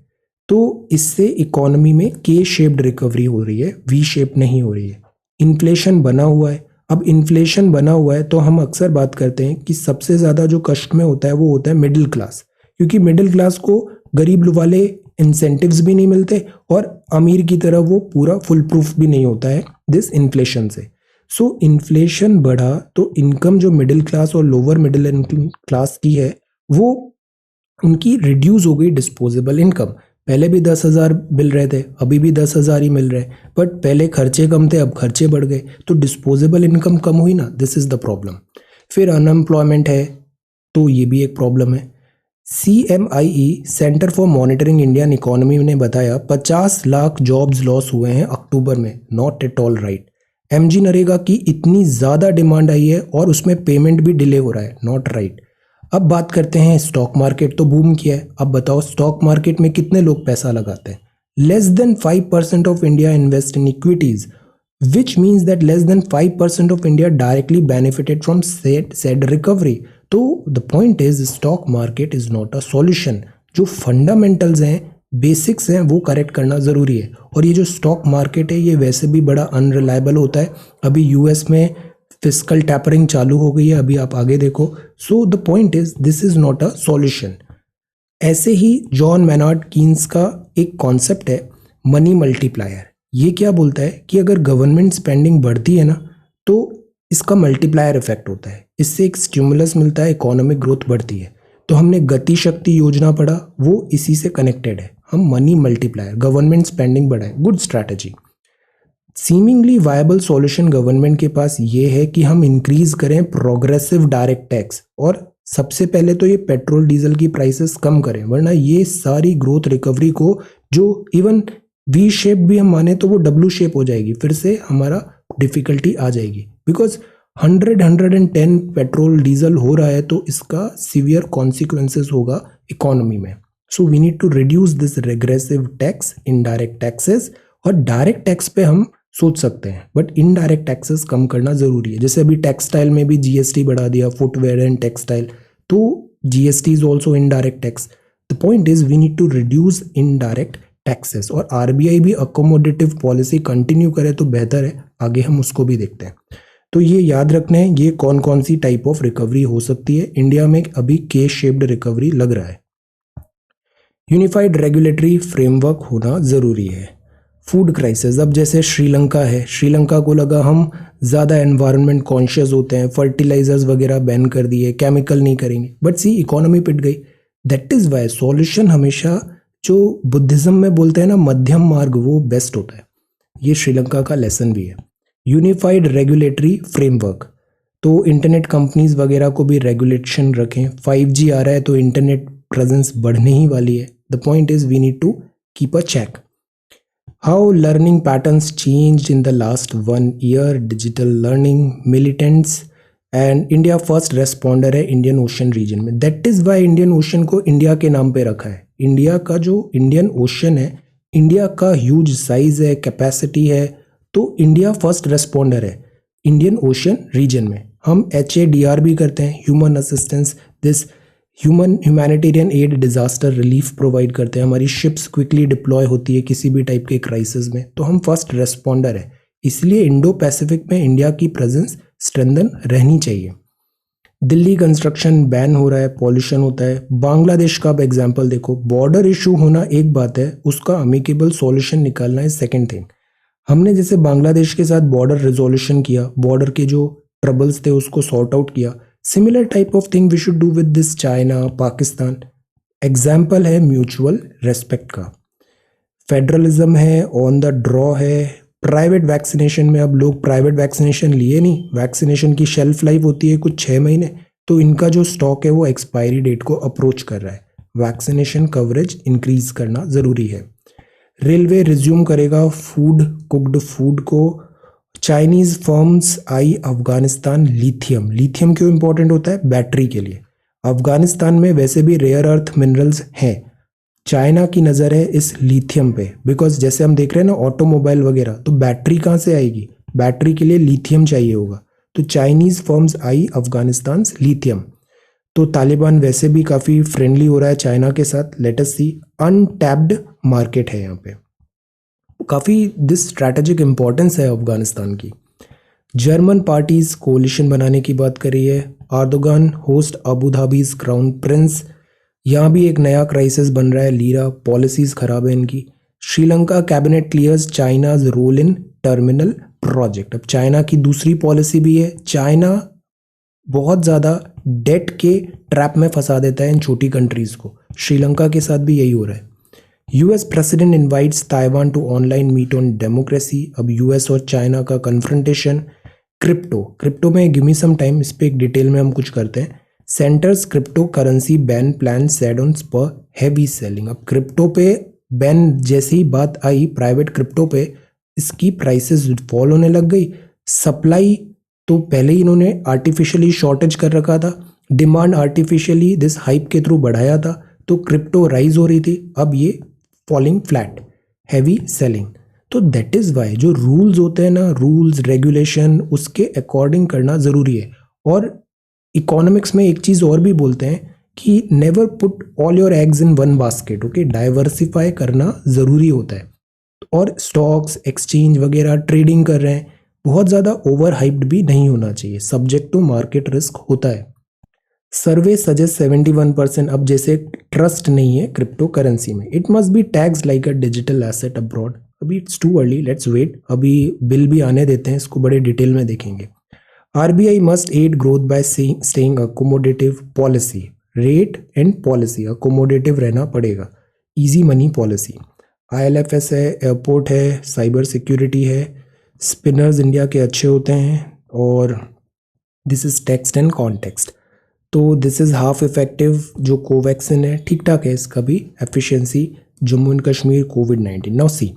तो इससे इकोनॉमी में के शेप्ड रिकवरी हो रही है, वी शेप नहीं हो रही है। इन्फ्लेशन बना हुआ है, अब इन्फ्लेशन बना हुआ है तो हम अक्सर बात करते हैं कि सबसे ज़्यादा जो कष्ट में होता है वो होता है मिडिल क्लास, क्योंकि मिडिल क्लास को गरीब वाले इंसेंटिव्स भी नहीं मिलते और अमीर की तरह वो पूरा फुल प्रूफ भी नहीं होता है दिस इन्फ्लेशन से। सो इन्फ्लेशन बढ़ा तो इनकम जो मिडिल क्लास और लोअर मिडिल क्लास की है वो उनकी रिड्यूस हो गई डिस्पोजेबल इनकम। पहले भी 10,000 मिल रहे थे, अभी भी 10,000 ही मिल रहे हैं, बट पहले खर्चे कम थे, अब खर्चे बढ़ गए, तो डिस्पोजेबल इनकम कम हुई ना, दिस इज द प्रॉब्लम। फिर अनएम्प्लॉयमेंट है, तो ये भी एक प्रॉब्लम है। CMIE centre for monitoring Indian economy ने बताया 50 लाख जॉब्स लॉस हुए हैं अक्टूबर में, not at all right. MG NREGA की इतनी ज़्यादा डिमांड आई है और उसमें पेमेंट भी डिले हो रहा है, नॉट राइट। अब बात करते हैं स्टॉक मार्केट, तो बूम किया है। अब बताओ स्टॉक मार्केट में कितने लोग पैसा लगाते हैं? Less than 5% of India invest in equities, which means that less than 5% of India directly benefited from said recovery. तो the point is stock market is not a solution. जो फंडामेंटल्स हैं, basics हैं, वो करेक्ट करना ज़रूरी है। और ये जो स्टॉक मार्केट है ये वैसे भी बड़ा अनरिलायबल होता है। अभी US में फिस्कल टैपरिंग चालू हो गई है, अभी आप आगे देखो। So the point is this is not a solution. ऐसे ही जॉन मैनार्ड कीन्स का एक कॉन्सेप्ट है मनी मल्टीप्लायर। ये क्या बोलता है कि अगर गवर्नमेंट स्पेंडिंग बढ़ती है ना, तो इसका मल्टीप्लायर इफेक्ट होता है, इससे एक स्टिमुलस मिलता है, इकोनॉमिक ग्रोथ बढ़ती है। तो हमने गति शक्ति योजना पढ़ा, वो इसी से कनेक्टेड है। हम मनी मल्टीप्लायर, गवर्नमेंट स्पेंडिंग बढ़ाए, good strategy. Seemingly viable solution government के पास ये है कि हम इंक्रीज करें प्रोग्रेसिव डायरेक्ट टैक्स, और सबसे पहले तो ये पेट्रोल डीजल की प्राइसेस कम करें, वरना ये सारी ग्रोथ रिकवरी को, जो इवन वी शेप भी हम माने तो वो डब्ल्यू शेप हो जाएगी, फिर से हमारा डिफिकल्टी आ जाएगी। बिकॉज 110 पेट्रोल डीजल हो रहा है तो इसका सीवियर कॉन्सिक्वेंसेस होगा इकोनॉमी में। So we need to reduce this regressive tax, indirect taxes. और डायरेक्ट टैक्स पे हम सोच सकते हैं, बट इनडायरेक्ट टैक्सेस कम करना जरूरी है। जैसे अभी टेक्सटाइल में भी जीएसटी बढ़ा दिया, फुटवेयर एंड टेक्सटाइल, तो GST is also indirect tax. The point is we need to reduce indirect taxes. और आरबीआई भी अकोमोडेटिव पॉलिसी कंटिन्यू करे तो बेहतर है, आगे हम उसको भी देखते हैं। तो ये याद रखना है, ये कौन कौन सी टाइप ऑफ रिकवरी हो सकती है। इंडिया में अभी के शेप्ड रिकवरी लग रहा है। यूनिफाइड रेगुलेटरी फ्रेमवर्क होना जरूरी है। फूड क्राइसिस, अब जैसे श्रीलंका है, श्रीलंका को लगा हम ज़्यादा एनवायरनमेंट कॉन्शियस होते हैं, फर्टिलाइजर्स वगैरह बैन कर दिए, केमिकल नहीं करेंगे, बट सी इकोनॉमी पिट गई। दैट इज़ वाई सॉल्यूशन हमेशा, जो बुद्धिज्म में बोलते हैं ना मध्यम मार्ग, वो बेस्ट होता है। ये श्रीलंका का लेसन भी है। यूनिफाइड रेगुलेटरी फ्रेमवर्क, तो इंटरनेट कंपनीज वगैरह को भी रेगुलेशन रखें। 5G आ रहा है तो इंटरनेट प्रेजेंस बढ़ने ही वाली है। The point is we need to keep a check. How learning patterns changed in the last 1 year, digital learning, militants, and India first responder है इंडियन ओशन रीजन में। That is why Indian ocean को India के नाम पे रखा है। India का जो इंडियन ओशन है, इंडिया का ह्यूज साइज है, कैपेसिटी है, तो इंडिया फर्स्ट रेस्पॉन्डर है इंडियन ओशन रीजन में। हम HADR भी करते हैं, human assistance, this humanitarian add, disaster relief provide करते हैं। हमारी शिप्स क्विकली डिप्लॉय होती है किसी भी टाइप के क्राइसिस में, तो हम फर्स्ट रेस्पॉन्डर है। इसलिए इंडो पैसिफिक में इंडिया की प्रेजेंस स्ट्रेंथन रहनी चाहिए। दिल्ली कंस्ट्रक्शन बैन हो रहा है, पॉल्यूशन होता है। बांग्लादेश का अब एग्जाम्पल देखो, बॉर्डर इशू होना एक बात है, उसका अमिकेबल सॉल्यूशन निकालना है सेकेंड थिंग। हमने जैसे बांग्लादेश के साथ बॉर्डर रिजोल्यूशन किया, बॉर्डर के जो ट्रबल्स थे उसको सॉर्ट आउट किया। Similar type of thing we should do with this China, Pakistan. Example है म्यूचुअल रेस्पेक्ट का। फेडरलिज्म है, ऑन द ड्रॉ है। प्राइवेट वैक्सीनेशन में अब लोग प्राइवेट वैक्सीनेशन लिए नहीं, वैक्सीनेशन की शेल्फ लाइफ होती है कुछ 6 महीने, तो इनका जो स्टॉक है वो एक्सपायरी डेट को अप्रोच कर रहा है। वैक्सीनेशन कवरेज इंक्रीज करना जरूरी है। रेलवे रिज्यूम करेगा फूड, कुक्ड फूड को। चाइनीज फर्म्स आई अफगानिस्तान। लिथियम, लिथियम क्यों इंपॉर्टेंट होता है? बैटरी के लिए। अफगानिस्तान में वैसे भी रेयर अर्थ मिनरल्स हैं, चाइना की नज़र है इस लिथियम पे। बिकॉज जैसे हम देख रहे हैं ना ऑटोमोबाइल वगैरह, तो बैटरी कहाँ से आएगी? बैटरी के लिए लिथियम चाहिए होगा, तो चाइनीज फर्म्स आई अफगानिस्तान लिथियम। तो तालिबान वैसे भी काफ़ी फ्रेंडली हो रहा है चाइना के साथ। लेट अस सी, अनटैप्ड मार्केट है यहाँ पे, काफ़ी दिस स्ट्रैटेजिक इंपॉर्टेंस है अफगानिस्तान की। जर्मन पार्टीज कोलिशन बनाने की बात करी है। आर्दोगान होस्ट अबू धाबीज क्राउन प्रिंस, यहाँ भी एक नया क्राइसिस बन रहा है। लीरा पॉलिसीज खराब है इनकी। Sri Lanka cabinet clears China's role in terminal project. अब चाइना की दूसरी पॉलिसी भी है, चाइना बहुत ज़्यादा डेट के ट्रैप में फंसा देता है इन छोटी कंट्रीज़ को। श्रीलंका के साथ भी यही हो रहा है। US president invites Taiwan to online meet on democracy. अब यूएस और चाइना का कन्फ्रंटेशन। क्रिप्टो में गिव मी सम टाइम, इस पर एक डिटेल में हम कुछ करते हैं। Centre's crypto currency ban plan said on spur heavy selling. अब क्रिप्टो पे बैन जैसी ही बात आई प्राइवेट क्रिप्टो पे, इसकी प्राइसेस फॉल होने लग गई। सप्लाई तो पहले ही इन्होंने आर्टिफिशियली शॉर्टेज कर रखा था, डिमांड आर्टिफिशियली दिस हाइप के थ्रू बढ़ाया था, तो क्रिप्टो राइज हो रही थी। अब ये फॉलिंग फ्लैट, हैवी सेलिंग। तो दैट इज़ वाई जो रूल्स होते हैं ना, रूल्स रेगुलेशन, उसके अकॉर्डिंग करना ज़रूरी है। और इकोनॉमिक्स में एक चीज़ और भी बोलते हैं कि never put all your eggs in one basket. Okay, diversify करना ज़रूरी होता है। और स्टॉक्स, एक्सचेंज वगैरह ट्रेडिंग कर रहे हैं, बहुत ज़्यादा ओवर हाइप्ड भी नहीं होना चाहिए, सब्जेक्ट टू मार्केट रिस्क होता है। Survey suggest 71%। अब जैसे ट्रस्ट नहीं है क्रिप्टो करेंसी में, it must be tags like a digital asset abroad. अभी it's too early, let's wait, अभी बिल भी आने देते हैं, इसको बड़े डिटेल में देखेंगे। RBI must aid growth by staying accommodative policy. Rate and policy accommodative रहना पड़ेगा. Easy money policy. ILFS है, एयरपोर्ट है, साइबर सिक्योरिटी है, स्पिनर्स इंडिया के अच्छे होते हैं, और this is text and context. तो दिस इज़ हाफ इफेक्टिव. जो कोवैक्सिन है ठीक ठाक है, इसका भी efficiency. Jammu and Kashmir covid. Now see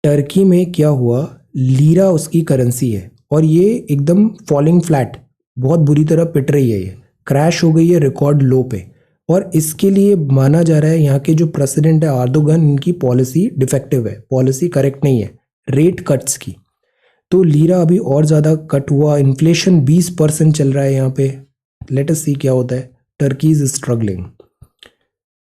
Turkey में क्या हुआ, लीरा उसकी करेंसी है और ये एकदम फॉलिंग फ्लैट, बहुत बुरी तरह पिट रही है, ये क्रैश हो गई है रिकॉर्ड लो पे. और इसके लिए माना जा रहा है यहाँ के जो प्रेसिडेंट है एर्दोगन, इनकी पॉलिसी डिफेक्टिव है, पॉलिसी करेक्ट नहीं है रेट कट्स की. तो लीरा अभी और ज़्यादा कट हुआ. इन्फ्लेशन 20% चल रहा है यहाँ पे. लेट अस सी क्या होता है. Turkey is struggling.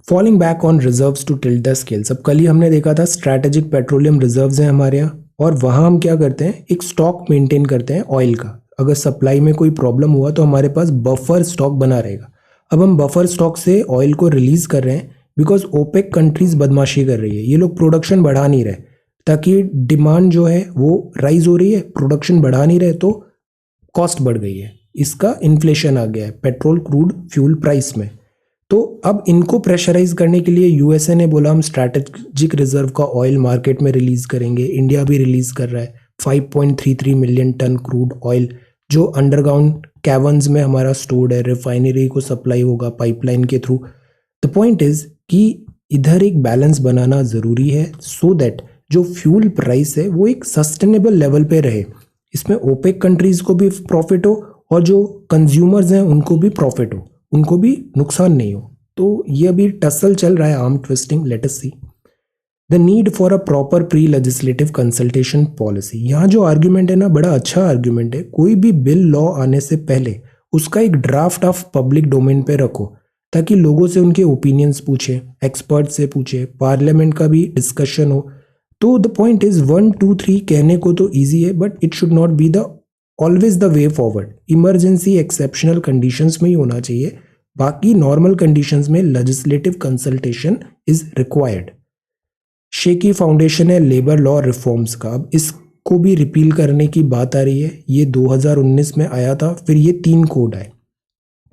Falling back on reserves to tilt the scales. अब कल ही हमने देखा था स्ट्रैटेजिक पेट्रोलियम रिजर्व्स हैं हमारे यहाँ, और वहाँ हम क्या करते हैं, एक स्टॉक मेंटेन करते हैं ऑयल का. अगर सप्लाई में कोई प्रॉब्लम हुआ तो हमारे पास बफर स्टॉक बना रहेगा. अब हम बफर स्टॉक से ऑयल को रिलीज कर रहे हैं बिकॉज ओपेक कंट्रीज बदमाशी कर रही है. ये लोग प्रोडक्शन बढ़ा नहीं रहे, ताकि डिमांड जो है वो राइज हो रही है, प्रोडक्शन बढ़ा नहीं रहे तो कॉस्ट बढ़ गई है. इसका इन्फ्लेशन आ गया है पेट्रोल क्रूड फ्यूल प्राइस में. तो अब इनको प्रेशराइज करने के लिए यूएसए ने बोला हम स्ट्रैटेजिक रिजर्व का ऑयल मार्केट में रिलीज करेंगे. इंडिया भी रिलीज कर रहा है 5.33 मिलियन टन क्रूड ऑयल, जो अंडरग्राउंड कैवर्न्स में हमारा स्टोर्ड है, रिफाइनरी को सप्लाई होगा पाइपलाइन के थ्रू. द पॉइंट इज कि इधर एक बैलेंस बनाना ज़रूरी है सो दैट जो फ्यूल प्राइस है वो एक सस्टेनेबल लेवल पे रहे. इसमें ओपेक कंट्रीज़ को भी प्रॉफिट हो और जो कंज्यूमर्स हैं उनको भी प्रॉफिट हो, उनको भी नुकसान नहीं हो. तो ये अभी टसल चल रहा है, arm twisting. Let us see the need for a proper pre legislative consultation policy. यहाँ जो आर्ग्यूमेंट है ना, बड़ा अच्छा आर्ग्यूमेंट है. कोई भी बिल लॉ आने से पहले उसका एक ड्राफ्ट ऑफ पब्लिक डोमेन पे रखो, ताकि लोगों से उनके ओपिनियंस पूछे, एक्सपर्ट से पूछे, पार्लियामेंट का भी डिस्कशन हो. तो द पॉइंट इज 1 2 3 कहने को तो ईजी है, but it should not be the always the way forward. Emergency exceptional conditions में ही होना चाहिए, बाकी नॉर्मल कंडीशंस में legislative consultation is required. Shaky foundation है लेबर लॉ रिफॉर्म्स का. अब इसको भी रिपील करने की बात आ रही है. ये 2019 में आया था. फिर ये 3 कोड आए,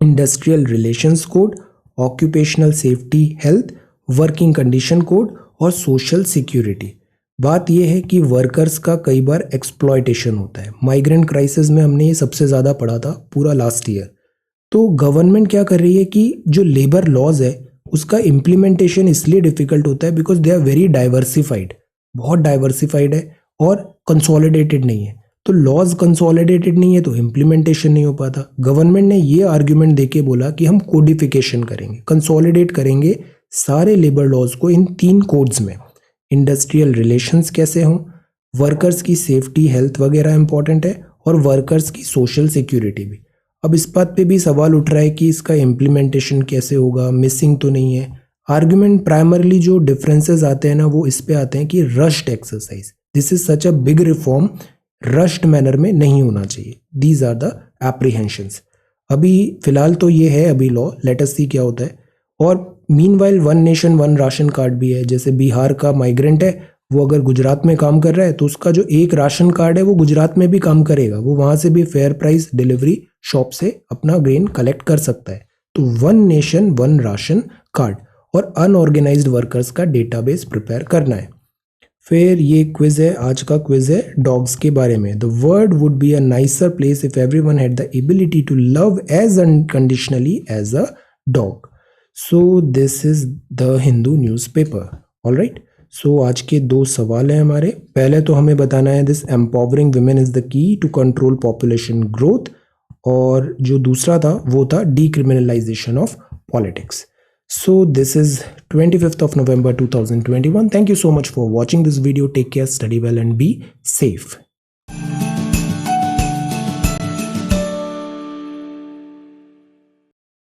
industrial relations code, occupational safety health, working condition code और सोशल सिक्योरिटी. बात यह है कि वर्कर्स का कई बार एक्सप्लॉयटेशन होता है. माइग्रेंट क्राइसिस में हमने ये सबसे ज़्यादा पढ़ा था पूरा लास्ट ईयर. तो गवर्नमेंट क्या कर रही है कि जो लेबर लॉज है उसका इम्प्लीमेंटेशन इसलिए डिफिकल्ट होता है because they are very diversified, बहुत डाइवर्सिफाइड है और कंसोलिडेटेड नहीं है. तो लॉज कंसोलिडेटेड नहीं है तो इम्प्लीमेंटेशन नहीं हो पाता. गवर्नमेंट ने ये आर्ग्यूमेंट देके बोला कि हम कोडिफिकेशन करेंगे, कंसोलिडेट करेंगे सारे लेबर लॉज को इन 3 कोड्स में. इंडस्ट्रियल रिलेशंस कैसे हों, वर्कर्स की सेफ्टी हेल्थ वगैरह इंपॉर्टेंट है, और वर्कर्स की सोशल सिक्योरिटी भी. अब इस बात पे भी सवाल उठ रहा है कि इसका इम्प्लीमेंटेशन कैसे होगा, मिसिंग तो नहीं है. आर्ग्यूमेंट प्राइमरली जो डिफरेंसेस आते हैं ना, वो इस पे आते हैं कि rushed exercise, this is such a big reform, rushed manner में नहीं होना चाहिए. These are the apprehensions. अभी फिलहाल तो ये है अभी लॉ, लेट अस सी क्या होता है. और मीनवाइल 1 नेशन 1 राशन कार्ड भी है. जैसे बिहार का माइग्रेंट है, वो अगर गुजरात में काम कर रहा है तो उसका जो एक राशन कार्ड है वो गुजरात में भी काम करेगा, वो वहाँ से भी फेयर प्राइस डिलीवरी शॉप से अपना ग्रेन कलेक्ट कर सकता है. तो 1 नेशन 1 राशन कार्ड और अनऑर्गेनाइज्ड वर्कर्स का डेटाबेस प्रिपेयर करना है. फिर ये क्विज है, आज का क्विज है डॉग्स के बारे में. The world would be a nicer place if everyone had the ability to love as unconditionally as a dog. So this is the Hindu newspaper. Alright, so आज के 2 सवाल हैं हमारे. पहले तो हमें बताना है this empowering women is the key to control population growth, और जो दूसरा था वो था decriminalisation of politics. So this is 25th of November 2021. Thank you so much for watching this video. Take care, study well and be safe.